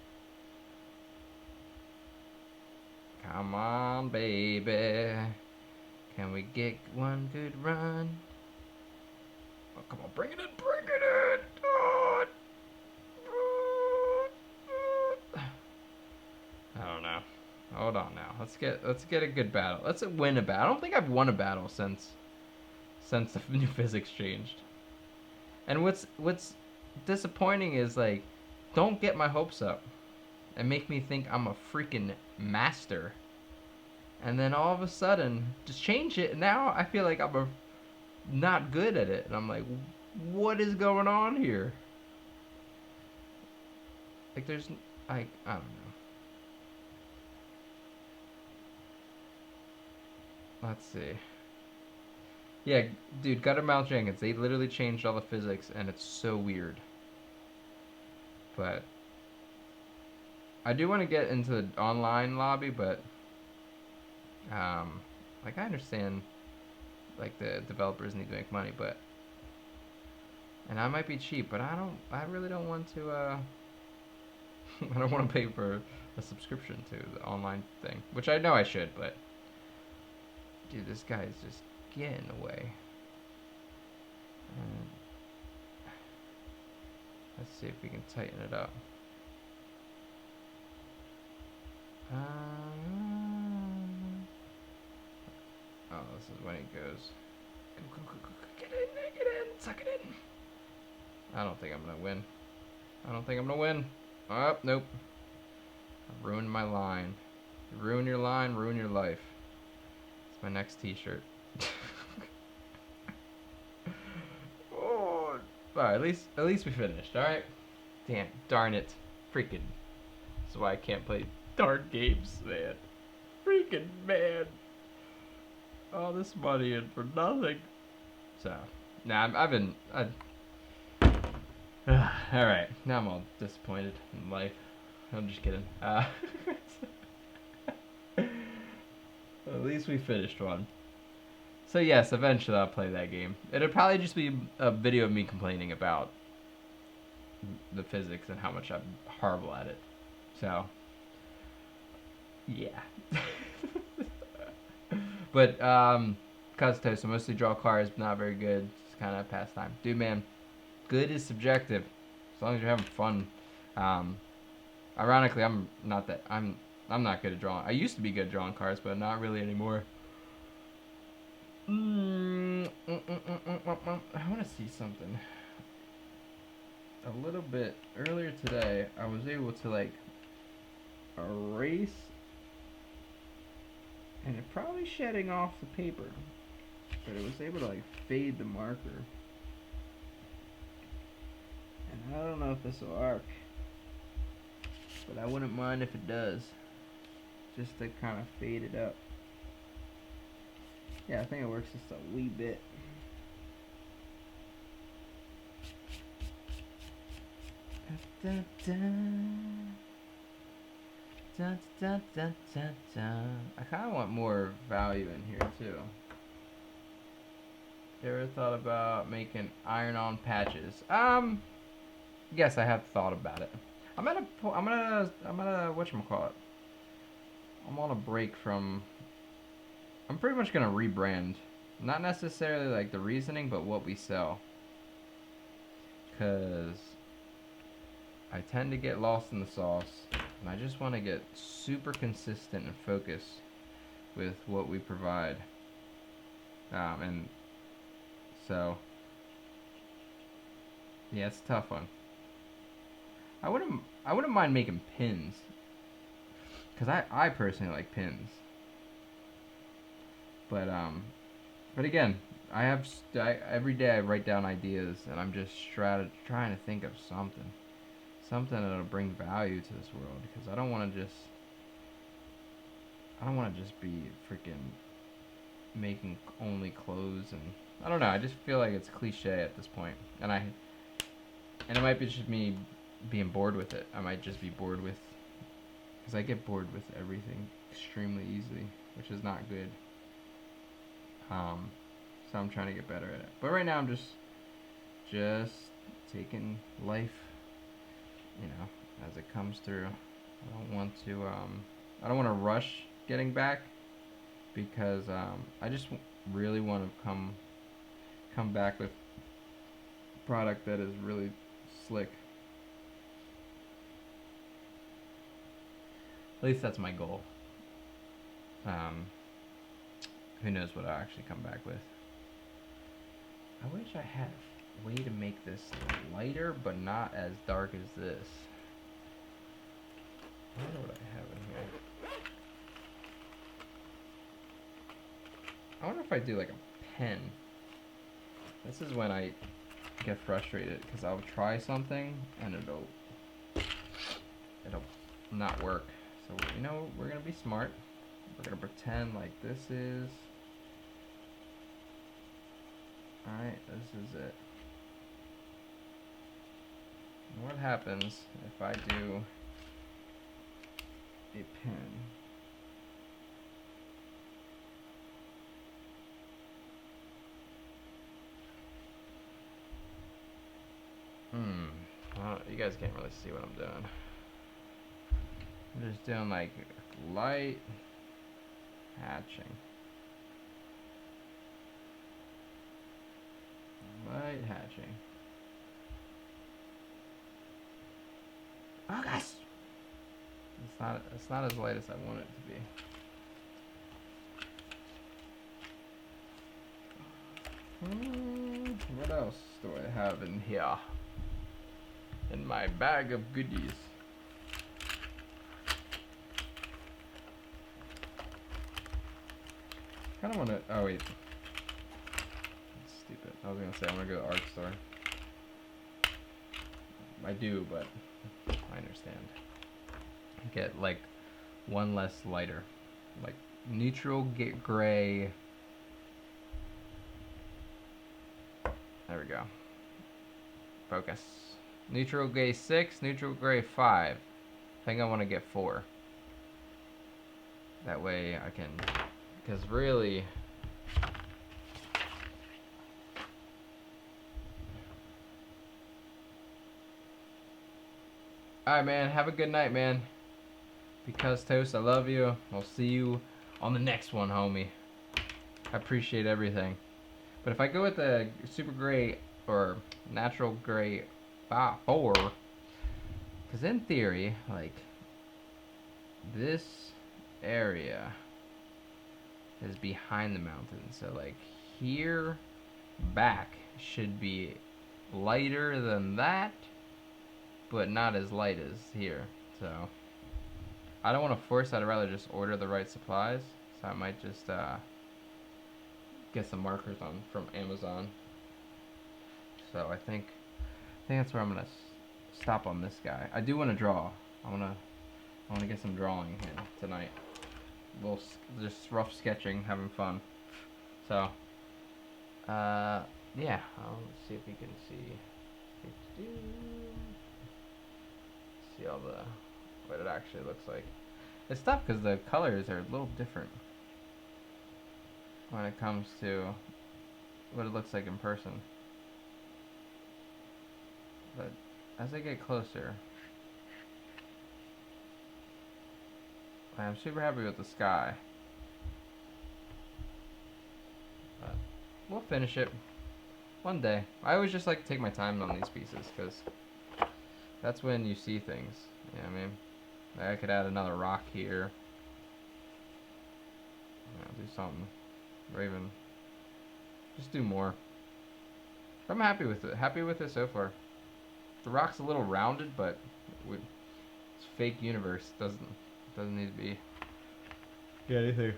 Come on, baby. Can we get one good run? Oh, come on, bring it in. Oh. I don't know. Hold on now. Let's get a good battle. Let's win a battle. I don't think I've won a battle since the new physics changed. And what's disappointing is like, don't get my hopes up and make me think I'm a freaking master. And then all of a sudden, just change it. And now I feel like I'm not good at it. And I'm like, what is going on here? Like there's, I don't know. Let's see. Yeah, dude, Guttermouth Jenkins. They literally changed all the physics, and it's so weird. But I do want to get into the online lobby, but like I understand, like the developers need to make money, but and I might be cheap, but I really don't want to. I don't want to pay for a subscription to the online thing, which I know I should, but dude, this guy is just getting in the way. Let's see if we can tighten it up. this is when he goes. Go, go, go, go, go. Get in, suck it in. I don't think I'm gonna win. I don't think I'm gonna win. Oh, nope. I ruined my line. Ruin your line, ruin your life. It's my next t-shirt. Oh, alright, at least we finished, alright? Damn, darn it. Freaking. That's why I can't play darn games, man. Freaking man. All this money in for nothing. So, nah, alright, now I'm all disappointed in life. I'm just kidding. At least we finished one. So yes, eventually I'll play that game. It'll probably just be a video of me complaining about the physics and how much I'm horrible at it. So, yeah. But, Kazuto, so mostly draw cards, not very good. Just kind of a pastime. Dude, man, good is subjective. As long as you're having fun. Ironically, I'm not good at drawing. I used to be good at drawing cards, but not really anymore. I want to see something. A little bit earlier today, I was able to like erase, and it probably shedding off the paper, but it was able to like fade the marker. And I don't know if this will arc, but I wouldn't mind if it does, just to kind of fade it up. Yeah, I think it works just a wee bit. Dun, dun, dun, dun, dun, dun, dun. I kind of want more value in here too. You ever thought about making iron-on patches? Yes, I have thought about it. I'm gonna whatchamacallit. I'm on a break from. I'm pretty much gonna rebrand, not necessarily like the reasoning, but what we sell. Cause I tend to get lost in the sauce, and I just want to get super consistent and focused with what we provide. And so, yeah, it's a tough one. I wouldn't mind making pins, cause I personally like pins. But again, every day I write down ideas, and I'm just trying to think of something that'll bring value to this world, because I don't want to just be freaking making only clothes, and I don't know. I just feel like it's cliche at this point, and it might be just me being bored with it. I might just be bored with, because I get bored with everything extremely easily, which is not good. So I'm trying to get better at it. But right now I'm just taking life, as it comes through. I don't want to rush getting back, because I just really want to come back with a product that is really slick. At least that's my goal. Who knows what I'll actually come back with. I wish I had a way to make this lighter, but not as dark as this. I wonder what I have in here. I wonder if I do like a pen. This is when I get frustrated, because I'll try something and it'll not work. So we're gonna be smart. We're gonna pretend like this is. Alright, this is it. And what happens if I do a pen? Well, you guys can't really see what I'm doing. I'm just doing like light hatching. Light hatching. Oh gosh! It's not as light as I want it to be. What else do I have in here? In my bag of goodies. Kind of want to. Oh wait. That's stupid. I was gonna say I want to go to the art store. I do, but I understand. Get like one less lighter, like neutral get gray. There we go. Focus. Neutral gray 6, neutral gray 5. I think I want to get 4. That way I can, because really, alright man, have a good night man. Because Toast, I love you. I'll see you on the next one, homie. I appreciate everything. But if I go with the super gray or natural gray 4, because in theory, like, this area is behind the mountain. So like here back should be lighter than that, but not as light as here. So I don't want to force that. I'd rather just order the right supplies. So I might just get some markers on from Amazon. So I think that's where I'm gonna stop on this guy. I do want to draw. I want to get some drawing in tonight. Just rough sketching, having fun. So yeah, I'll see if we can see all the what it actually looks like. It's tough because the colors are a little different when it comes to what it looks like in person. But as I get closer, I'm super happy with the sky. But we'll finish it one day. I always just like to take my time on these pieces because that's when you see things. You know what I mean? Like I could add another rock here. Do something. Or even just do more. I'm happy with it. Happy with it so far. The rock's a little rounded, but it's fake universe. Doesn't need to be. Yeah, anything.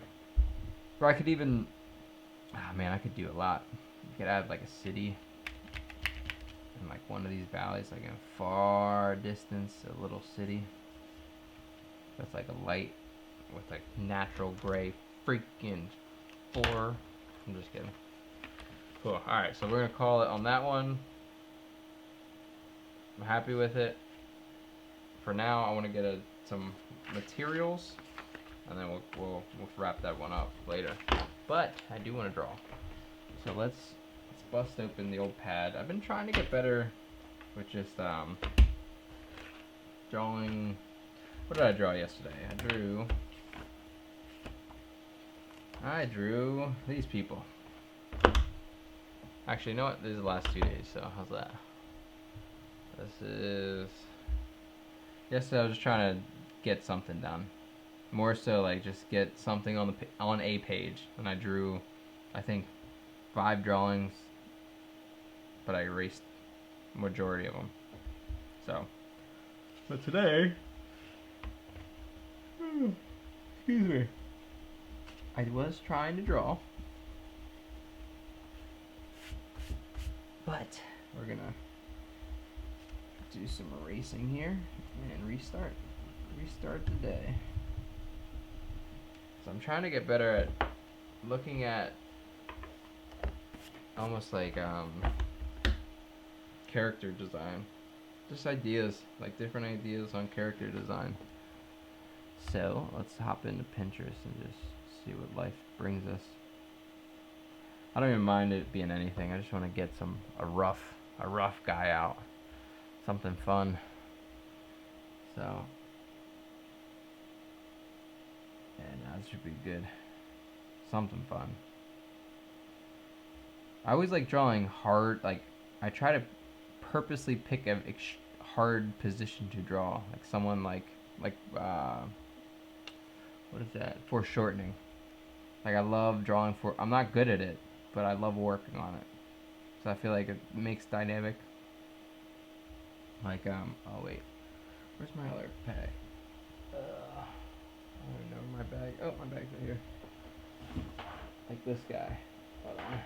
Or I could even. Ah man, I could do a lot. You could add like a city in like one of these valleys, like in a far distance, a little city. That's like a light with like natural gray freaking 4. I'm just kidding. Cool. Alright, so we're gonna call it on that one. I'm happy with it. For now, I want to get some materials, and then we'll wrap that one up later. But I do want to draw. So let's bust open the old pad. I've been trying to get better with just drawing. What did I draw yesterday? I drew these people. Actually, you know what? These are the last 2 days, so how's that? This is... Yesterday I was just trying to get something done. More so like just get something on a page. And I drew, I think, 5 drawings, but I erased majority of them. So, but today... excuse me. I was trying to draw, but we're gonna do some erasing here and restart the day. So I'm trying to get better at looking at almost like character design, just ideas, like different ideas on character design. So let's hop into Pinterest and just see what life brings us. I don't even mind it being anything. I just want to get a rough guy out, something fun. So yeah, that should be good. Something fun. I always like drawing hard. Like I try to purposely pick a hard position to draw. Like someone like what is that? Foreshortening. Like I love drawing I'm not good at it, but I love working on it. So I feel like it makes dynamic. Like oh wait, where's my other bag? I don't know my bag. Oh, my bag's right here. Like this guy. Hold on.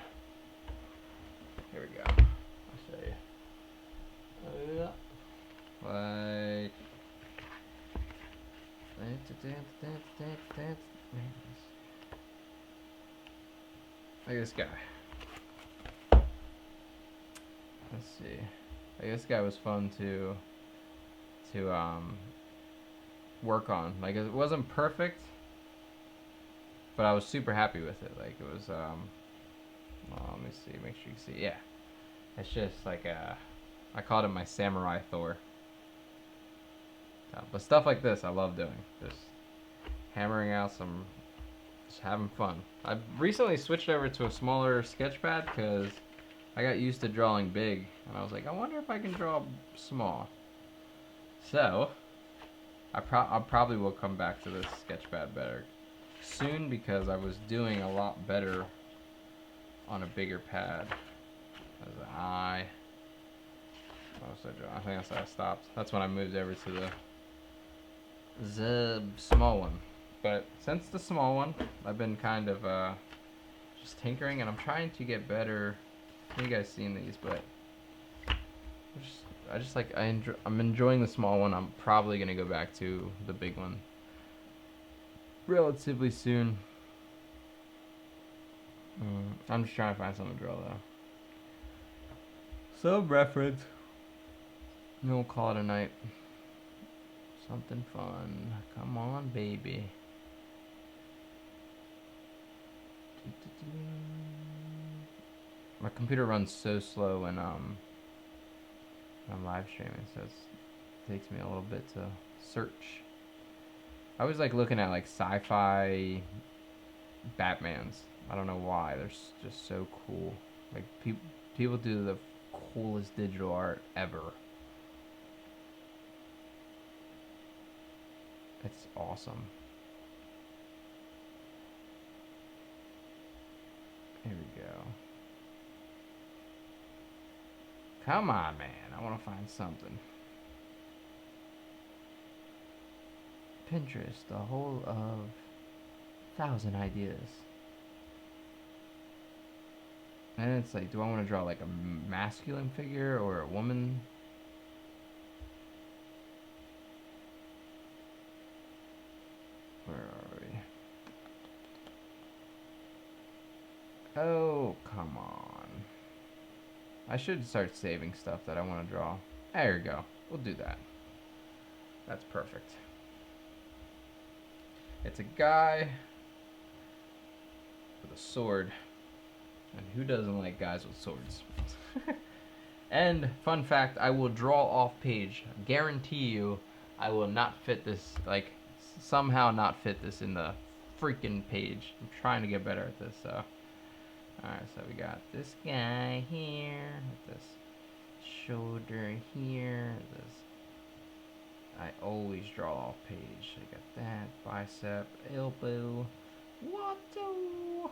Here we go. I'll show you. Like. Like this guy. Let's see. Like this guy was fun to work on. Like it wasn't perfect, but I was super happy with it. Like it was well, let me see, make sure you can see. Yeah. It's just like I called it my samurai Thor. But stuff like this I love doing. Just hammering out some, just having fun. I've recently switched over to a smaller sketch pad because I got used to drawing big, and I was like, I wonder if I can draw small. So I probably will come back to this sketch pad better soon because I was doing a lot better on a bigger pad. As an eye. What was I doing? I think I stopped. That's when I moved over to the small one. But since the small one, I've been kind of just tinkering, and I'm trying to get better. You guys seen these, but I'm enjoying the small one. I'm probably gonna go back to the big one relatively soon. I'm just trying to find something to draw though. Some reference. We'll call it a night. Something fun. Come on, baby. My computer runs so slow when I'm live streaming, so it takes me a little bit to search. I was like looking at like sci-fi Batmans. I don't know why. They're just so cool. Like people do the coolest digital art ever. It's awesome. Here we go. Come on, man. I want to find something. Pinterest, the whole of 1,000 ideas. And it's like, do I want to draw like a masculine figure or a woman? Where are we? Oh, come on. I should start saving stuff that I want to draw. There you go. We'll do that. That's perfect. It's a guy with a sword. And who doesn't like guys with swords? And, fun fact, I will draw off page. Guarantee you, I will not fit this, like, somehow not fit this in the freaking page. I'm trying to get better at this, so. Alright, so we got this guy here, with this shoulder here, this. I always draw off page. I got that, bicep, elbow, what the?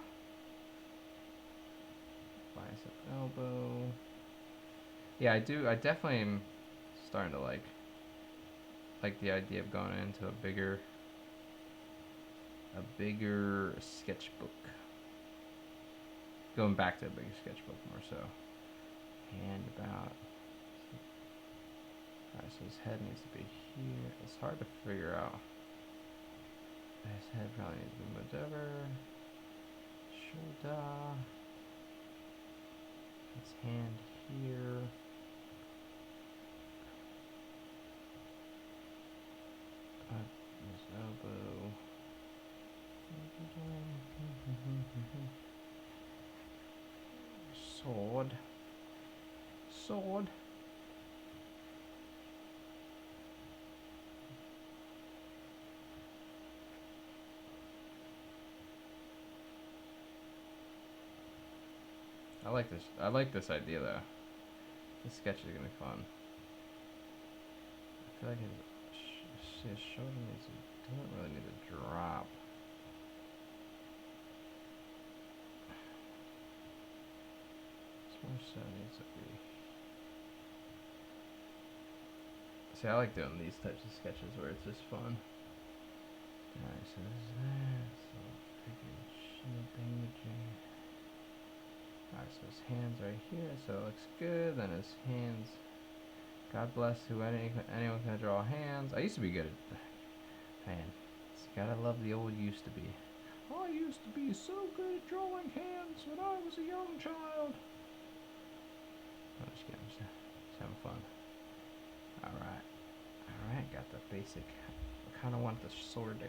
Bicep, elbow. Yeah, I do. I definitely am starting to like the idea of going into a bigger sketchbook. Going back to a bigger sketchbook more so. Hand about. Alright, so his head needs to be here. It's hard to figure out. His head probably needs to be moved over. Shoulder. His hand here. His elbow. Sword. Sword. I like this. I like this idea though. This sketch is gonna be fun. I feel like his shoulder doesn't really need to drop. Just So it needs to be. See, I like doing these types of sketches where it's just fun. Alright, so this is that. So freaking shield damaging. Alright, so his hands right here, so it looks good. Then his hands. God bless anyone can draw hands. I used to be good at. Man, it's gotta love the old used to be. I used to be so good at drawing hands when I was a young child. I'm just kidding, just having fun. Alright. Alright, got the basic. I kinda want the sword to.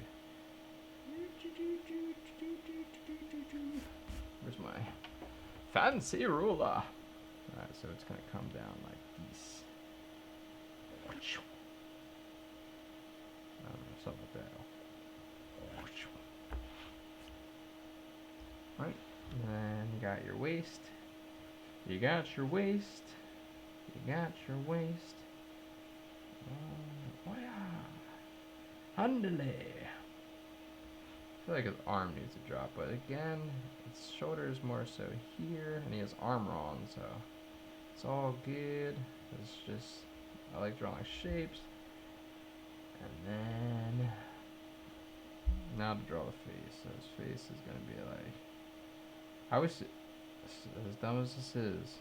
Where's my fancy ruler? Alright, so it's gonna come down like this. I don't know, something like that. Right, and then you got your waist. You got your waist. You got your waist. Oh yeah. Handle. I feel like his arm needs to drop, but again, his shoulder is more so here, and he has armor on, so it's all good. It's just, I like drawing shapes. And then, now to draw the face. So his face is going to be like, I wish, as dumb as this is,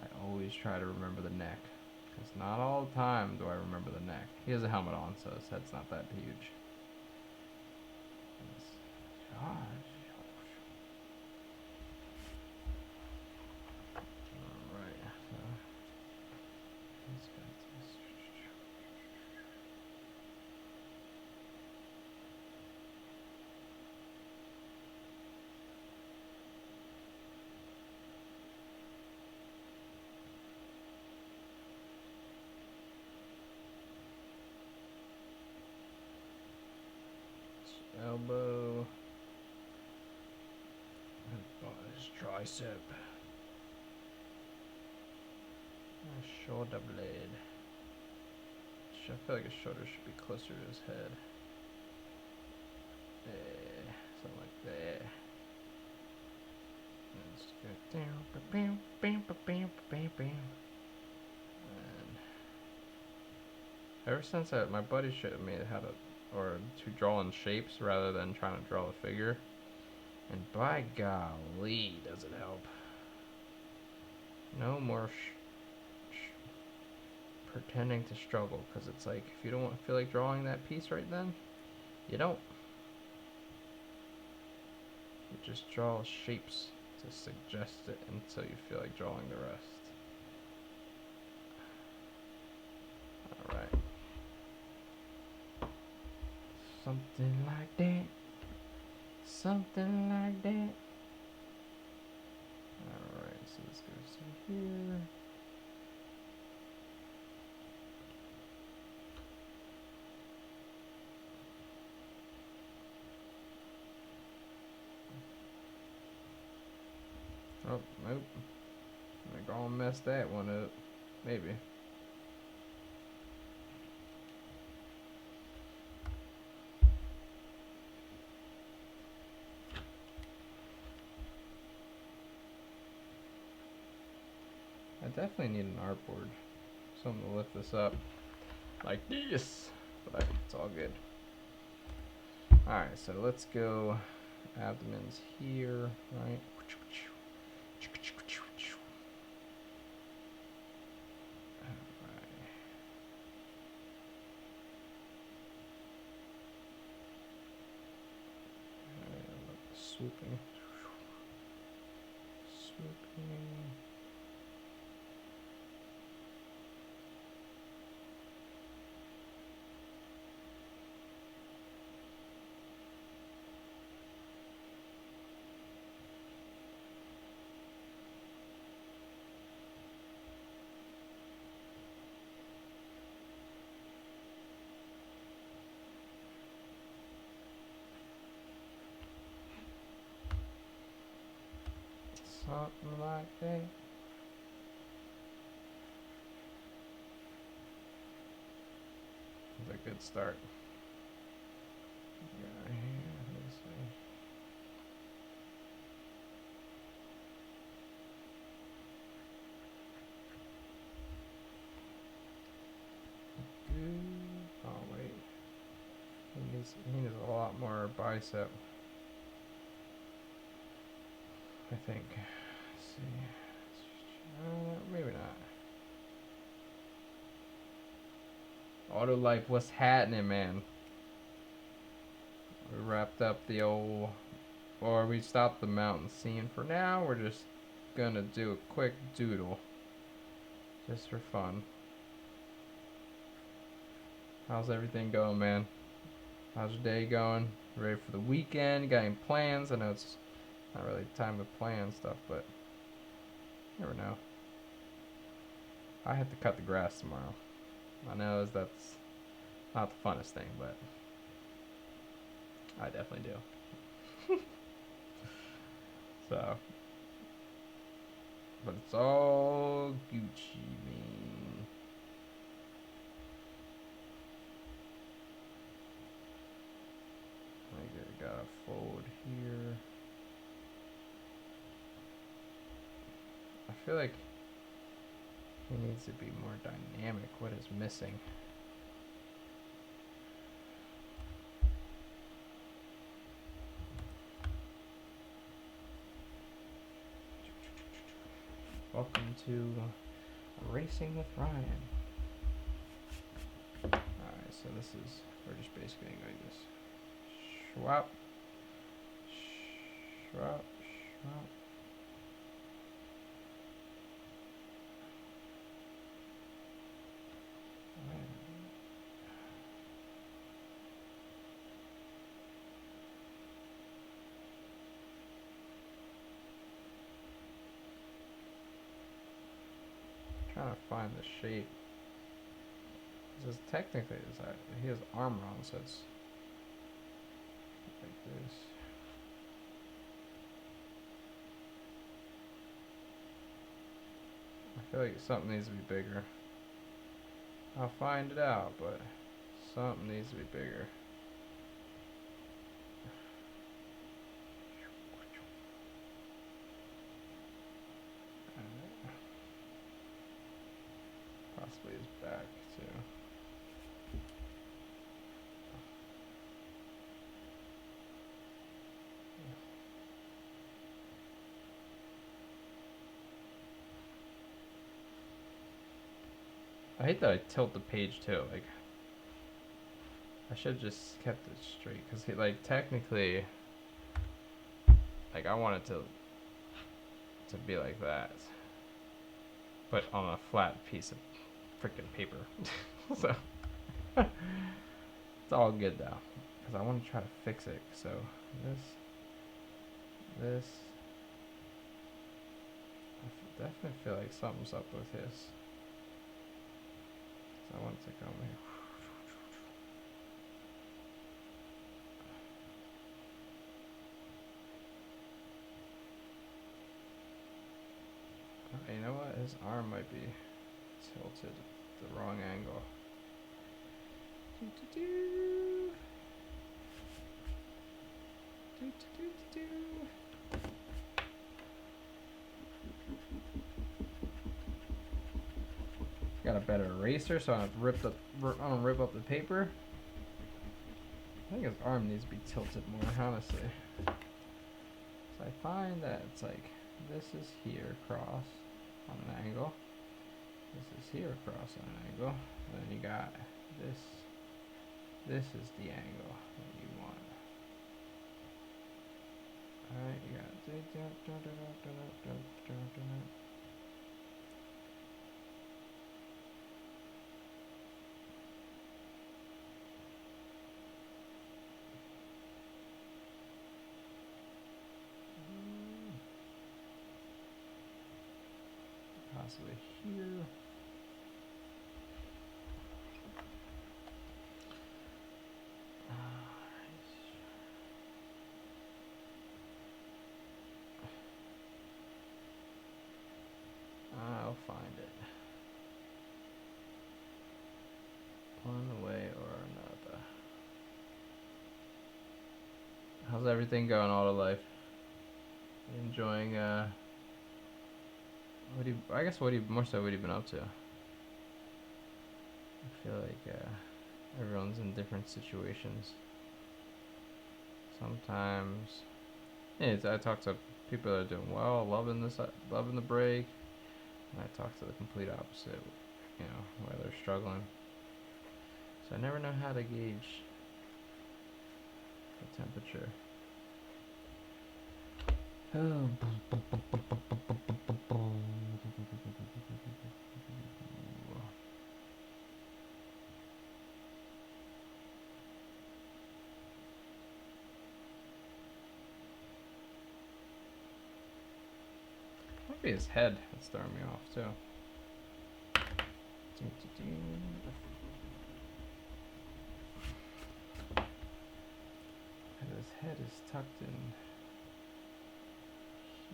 I always try to remember the neck. Because not all the time do I remember the neck. He has a helmet on, so his head's not that huge. Elbow, and his tricep, shoulder blade. I feel like his shoulder should be closer to his head. There, something like that. Let's go down, bam, bam, bam, bam, bam. And ever since my buddy showed me how to draw in shapes rather than trying to draw a figure. And by golly, does it help. No more pretending to struggle, because it's like, if you don't feel like drawing that piece right then, you don't. You just draw shapes to suggest it until you feel like drawing the rest. Alright. Something like that. Something like that. Alright, so this goes to here. Oh, nope. I'm gonna mess that one up. Maybe. I definitely need an artboard. Something to lift this up. Like this. But it's all good. Alright, so let's go. Abdomen's here, right? Swooping. Something like that. It's a good start. Yeah, here, this way. bicep. I think. Let's see. Maybe not. Auto Life, what's happening, man? We wrapped up the old, or we stopped the mountain scene for now. We're just gonna do a quick doodle, just for fun. How's everything going, man? How's your day going? Ready for the weekend? Got any plans? I know it's not really time to plan stuff, but you never know. I have to cut the grass tomorrow. I know that's not the funnest thing, but I definitely do. So, but it's all Gucci, man. I got a fold here. I feel like he needs to be more dynamic. What is missing? Welcome to Racing with Ryan. Alright, so this is, we're just basically going to just swap, swap, swap. Trying to find the shape. This is technically he has armor on, so it's like this. I feel like something needs to be bigger. I'll find it out, but something needs to be bigger. Possibly his back too. I hate that I tilt the page too. Like, I should have just kept it straight, because like technically, like I want it to be like that, but on a flat piece of freaking paper. So it's all good though, because I want to try to fix it. So this, I definitely feel like something's up with his. So I want to come here. Okay, you know what? His arm might be tilted the wrong angle. Got a better eraser, so I don't rip up the paper. I think his arm needs to be tilted more, honestly. So I find that it's like this is here across on an angle. This is here across on an angle. And then you got this. This is the angle that you want. Alright, you got possibly here. I'll find it. One way or another. How's everything going, Auto Life? You enjoying what have you been up to? I feel like everyone's in different situations. sometimes, yeah, I talk to people that are doing well, loving this, loving the break, and I talk to the complete opposite, you know, where they're struggling. So I never know how to gauge the temperature. Oh. Might be his head that's throwing me off too. His head is tucked in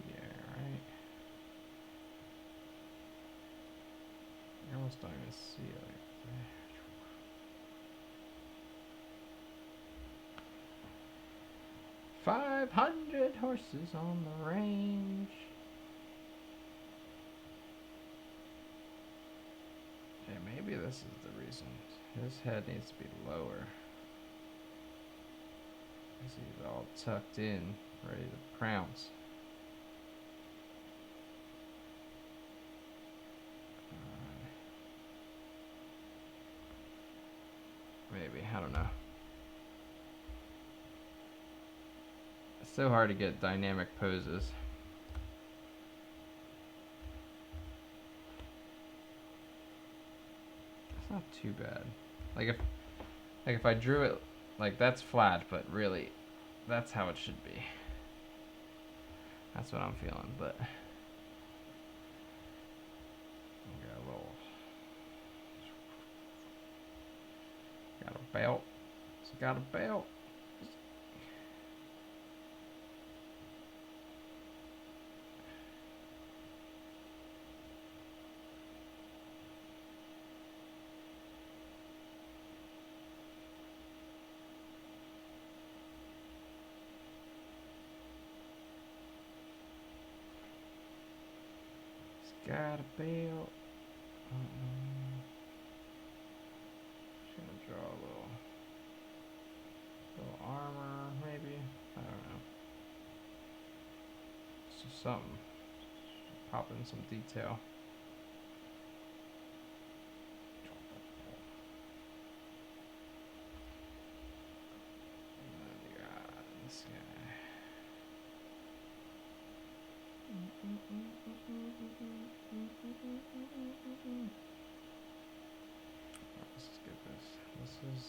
here, right? I almost don't even see it like that. 500 horses on the range. Yeah, maybe this is the reason. His head needs to be lower. Because he's all tucked in, ready to pounce. Maybe, I don't know. It's so hard to get dynamic poses. It's not too bad. Like if I drew it, like that's flat, but really, that's how it should be. That's what I'm feeling, but got a belt. It's got a belt. Got a belt. Just gonna draw a little armor, maybe. I don't know. It's just something. Pop in some detail. And then you got this guy. Let's just get this. This is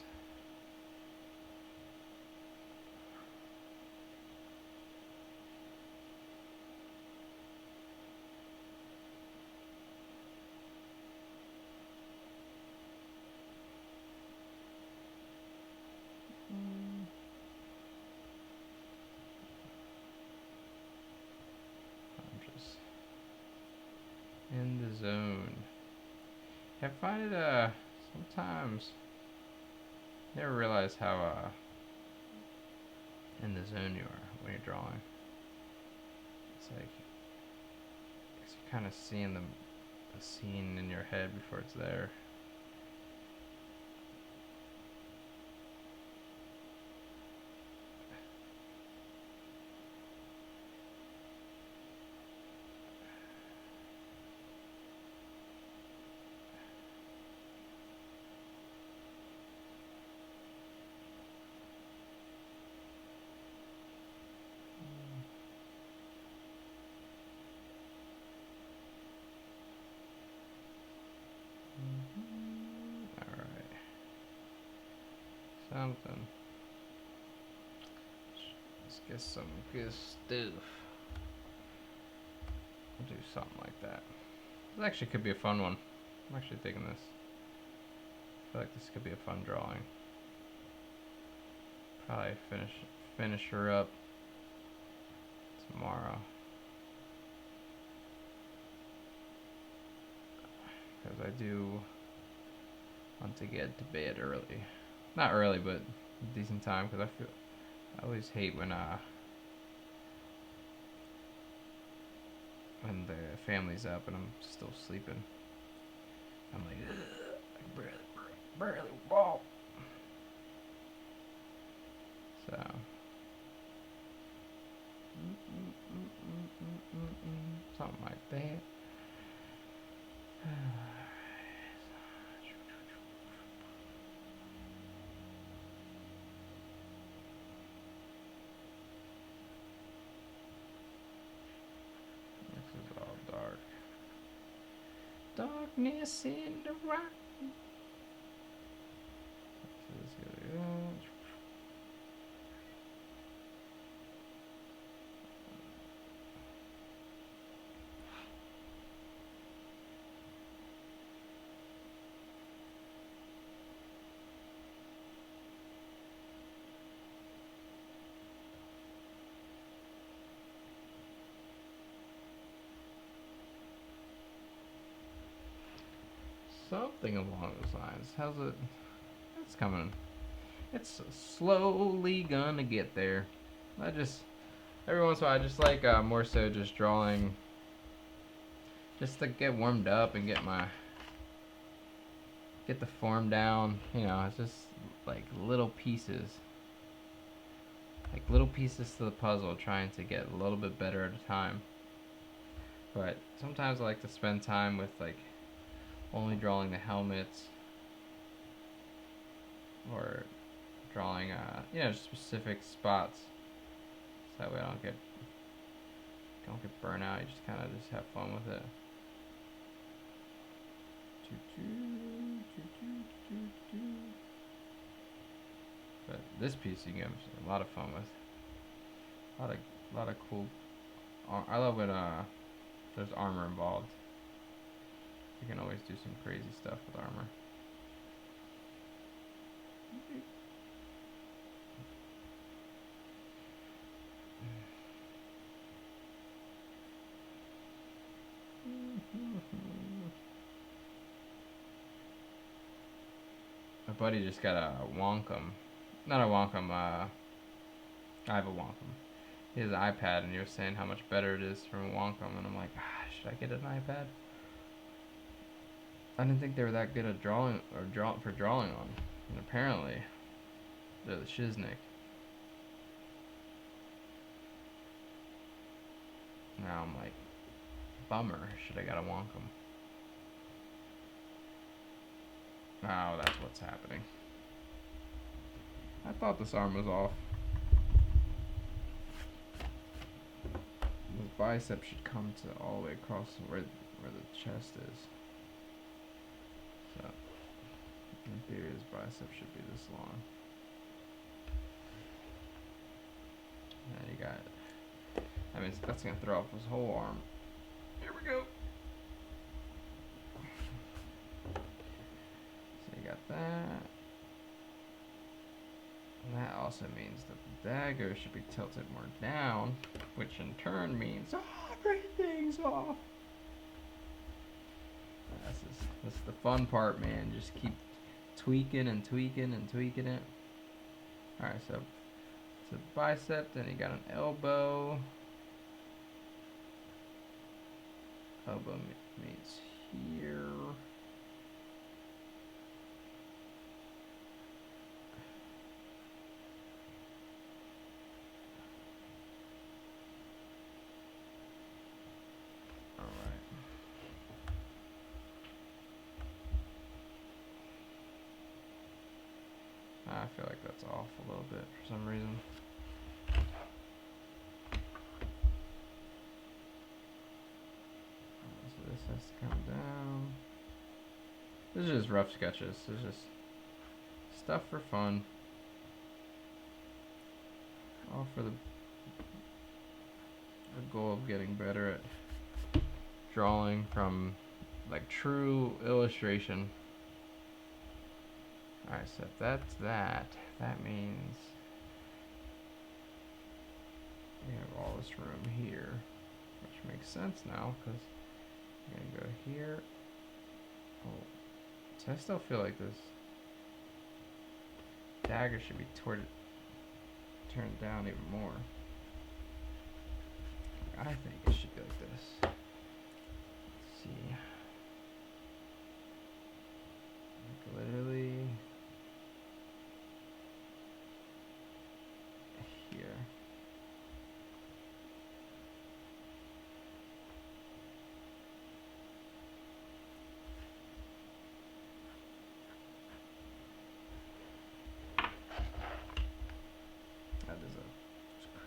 I'm just in the zone. I find it sometimes never realize how in the zone you are when you're drawing. It's like you're kind of seeing the scene in your head before it's there. Alright. Something. Let's get some good stuff. I'll do something like that. This actually could be a fun one. I'm actually thinking this. I feel like this could be a fun drawing. Probably finish her up tomorrow. Because I do want to get to bed early. Not early, but a decent time. Because I always hate when the family's up and I'm still sleeping. I'm like, I can barely walk. So something like that. This is all dark. Darkness in the rock. Something along those lines. How's it? It's coming. It's slowly gonna get there. I just every once in a while I just like more so just drawing, just to get warmed up and get the form down. You know, it's just like little pieces to the puzzle, trying to get a little bit better at a time. But sometimes I like to spend time with like only drawing the helmets, or drawing specific spots, so that way I don't get burnt out. You just kind of just have fun with it. But this piece you can have a lot of fun with. A lot of cool. I love when there's armor involved. You can always do some crazy stuff with armor. My buddy just got a Wacom. Not a Wacom, I have a Wacom. He has an iPad, and he was saying how much better it is from a Wacom, and I'm like, should I get an iPad? I didn't think they were that good at drawing on, and apparently they're the shiznick. Now I'm like, bummer. Should I got a Wacom? Oh, that's what's happening. I thought this arm was off. The bicep should come to all the way across where the chest is. So, in theory, his bicep should be this long. And you got it. I mean, that's gonna throw off his whole arm. Here we go. So you got that. And that also means that the dagger should be tilted more down, which in turn means everything's off. This is the fun part, man. Just keep tweaking and tweaking and tweaking it. Alright, so it's a bicep, then you got an elbow. Elbow meets here. I feel like that's off a little bit for some reason. So this has to come down. This is just rough sketches. This is just stuff for fun. All for the goal of getting better at drawing from like true illustration. Alright, so if that's that means we have all this room here, which makes sense now, because I'm going to go here. Oh, so I still feel like this dagger should be turned down even more. I think it should be like this. Let's see. Like literally here.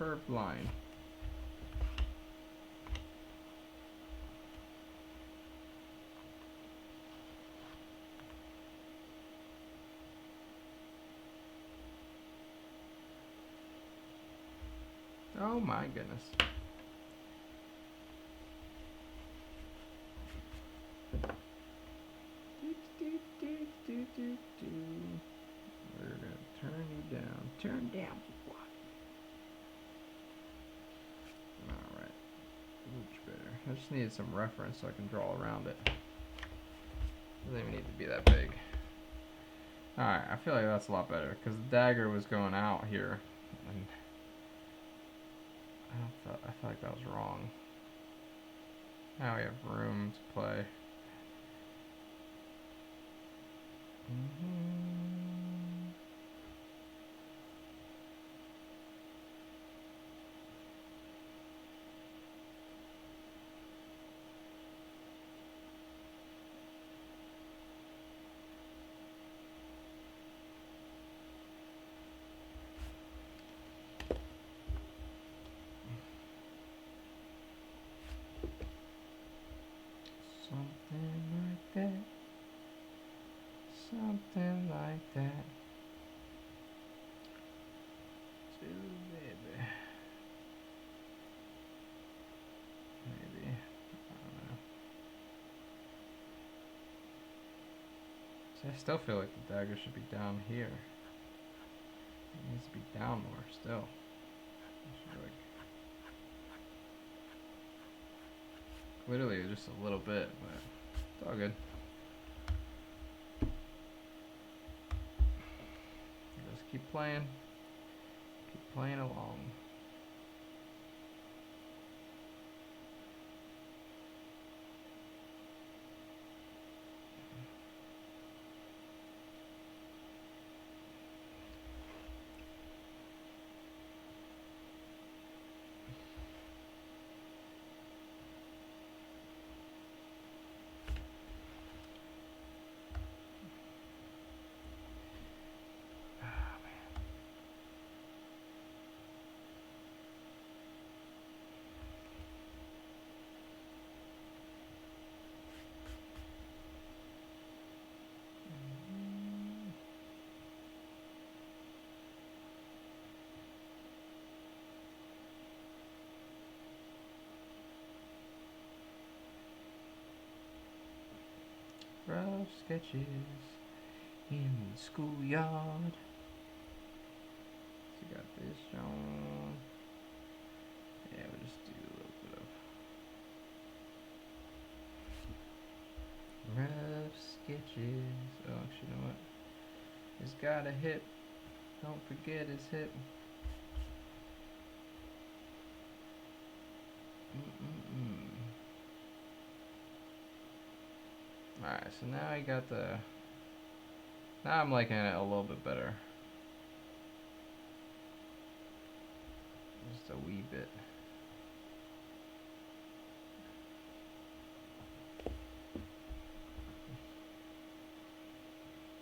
curved line. Oh my goodness. We're gonna turn you down. Turn down what? Alright. Much better. I just needed some reference so I can draw around it. Doesn't even need to be that big. Alright, I feel like that's a lot better because the dagger was going out here. And I felt like that was wrong. Now we have room to play. Something like that. Something like that. Too baby. Maybe. I don't know. See, I still feel like the dagger should be down here. It needs to be down more still. Literally just a little bit, but it's all good. Just keep playing along. Rough sketches in the schoolyard. So you got this on. Yeah, we'll just do a little bit of rough sketches. Oh, actually, you know what? He's got a hip. Don't forget his hip. Alright, so now I got the... Now I'm liking it a little bit better. Just a wee bit.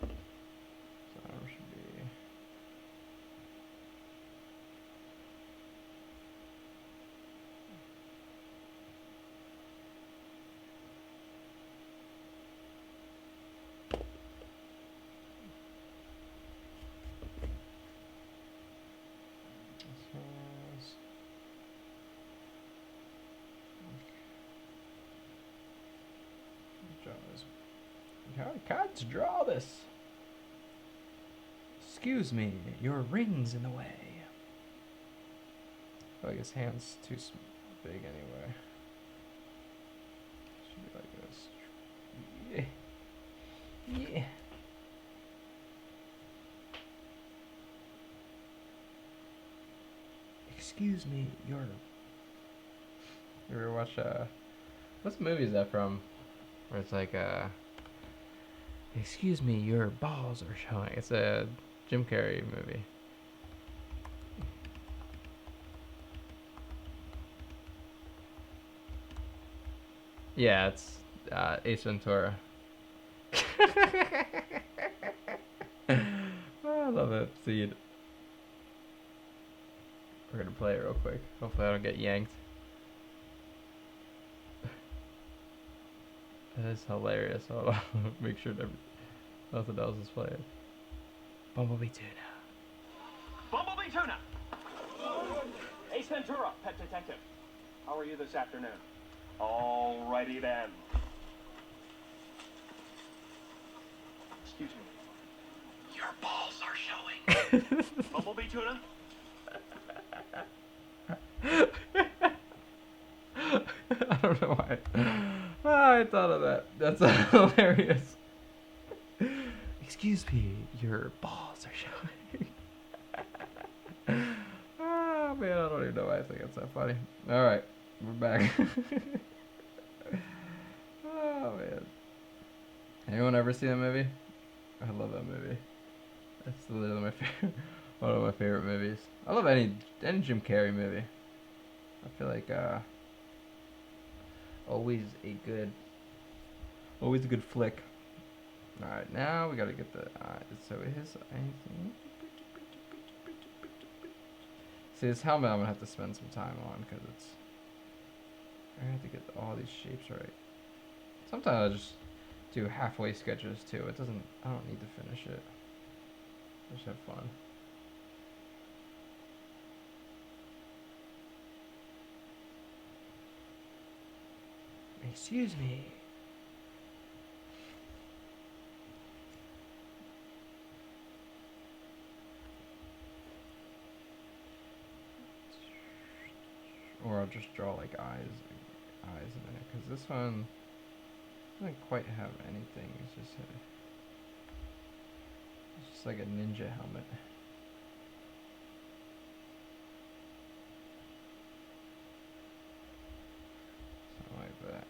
So it should be... I can't draw this. Excuse me, your ring's in the way. I feel like his hand's too big anyway. Should be like this. Yeah. Excuse me, your... You ever watch, what movie is that from? Where it's like, excuse me, your balls are showing. It's a Jim Carrey movie. Yeah, it's Ace Ventura. Oh, I love that scene. We're gonna play it real quick. Hopefully I don't get yanked. That is hilarious. Hold on. Make sure nothing else is playing. Bumblebee Tuna. Bumblebee Tuna! Ace Ventura, Pet Detective. How are you this afternoon? Alrighty then. Excuse me. Your balls are showing. Bumblebee Tuna? I don't know why. I thought of that. That's hilarious. Excuse me, your balls are showing. Oh man, I don't even know why I think it's so funny. Alright, we're back. Oh man. Anyone ever see that movie? I love that movie. That's literally my favorite, one of my favorite movies. I love any Jim Carrey movie. I feel like always a good flick. All right, now we gotta get the so his see his helmet. I'm gonna have to spend some time on because I have to get all these shapes right. Sometimes I just do halfway sketches too. I don't need to finish it. Just have fun. Excuse me. Or I'll just draw like eyes in it, because this one doesn't quite have anything. It's just like a ninja helmet. Something like that.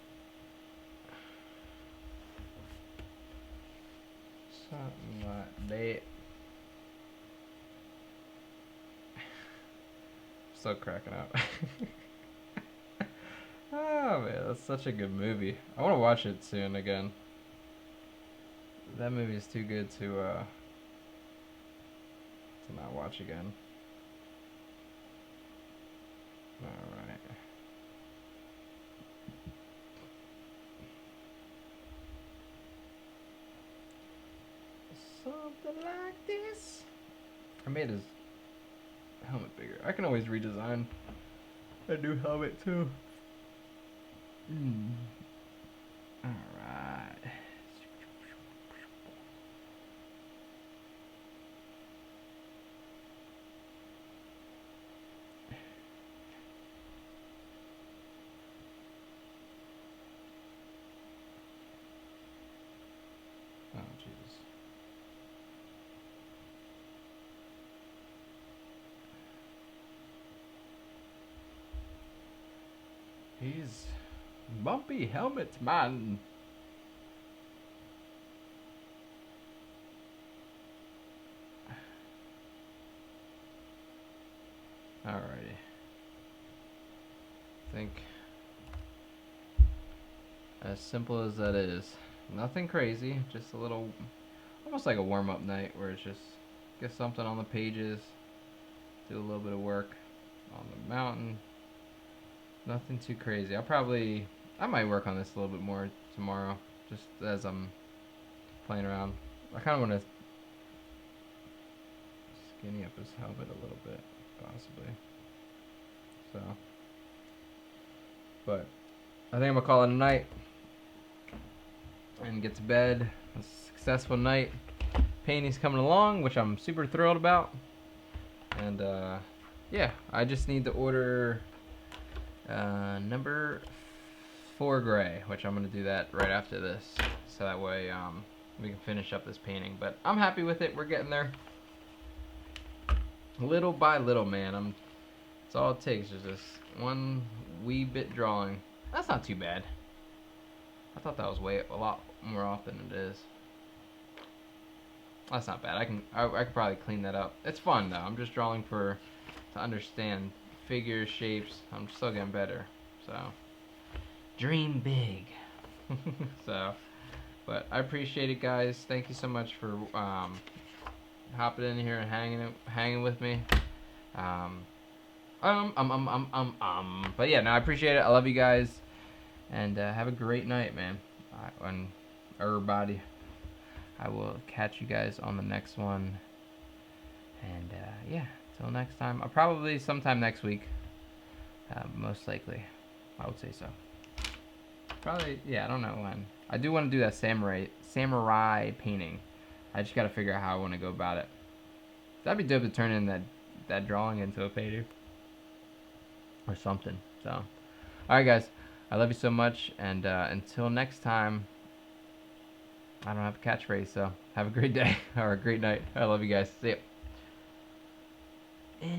Something like that. Still cracking up. Oh man, that's such a good movie. I want to watch it soon again. That movie is too good to not watch again. Alright. Something like this. I made his helmet bigger. I can always redesign a new helmet too. Alright. Oh, Jesus. He's Bumpy Helmet Man. Alrighty. I think as simple as that is, nothing crazy, just a little, almost like a warm-up night where it's just get something on the pages, do a little bit of work on the mountain. Nothing too crazy. I might work on this a little bit more tomorrow, just as I'm playing around. I kind of want to skinny up his helmet a little bit, possibly. So, but I think I'm gonna call it a night and get to bed. A successful night. Painting's coming along, which I'm super thrilled about. And yeah, I just need to order number 4 gray, which I'm gonna do that right after this, so that way we can finish up this painting. But I'm happy with it. We're getting there, little by little, man. It's all it takes is just one wee bit drawing. That's not too bad. I thought that was a lot more off than it is. That's not bad. I could probably clean that up. It's fun though. I'm just drawing to understand figures, shapes. I'm still getting better. So dream big. So, but I appreciate it, guys. Thank you so much for hopping in here and hanging with me. But yeah, no, I appreciate it. I love you guys, and have a great night, man. And everybody, I will catch you guys on the next one. And yeah, till next time. I'll probably sometime next week. Most likely, I would say so. Probably, yeah. I don't know when. I do want to do that samurai painting. I just gotta figure out how I want to go about it. That'd be dope to turn in that drawing into a painting or something. So, all right, guys. I love you so much, and until next time. I don't have a catchphrase, so have a great day or a great night. I love you guys. See ya.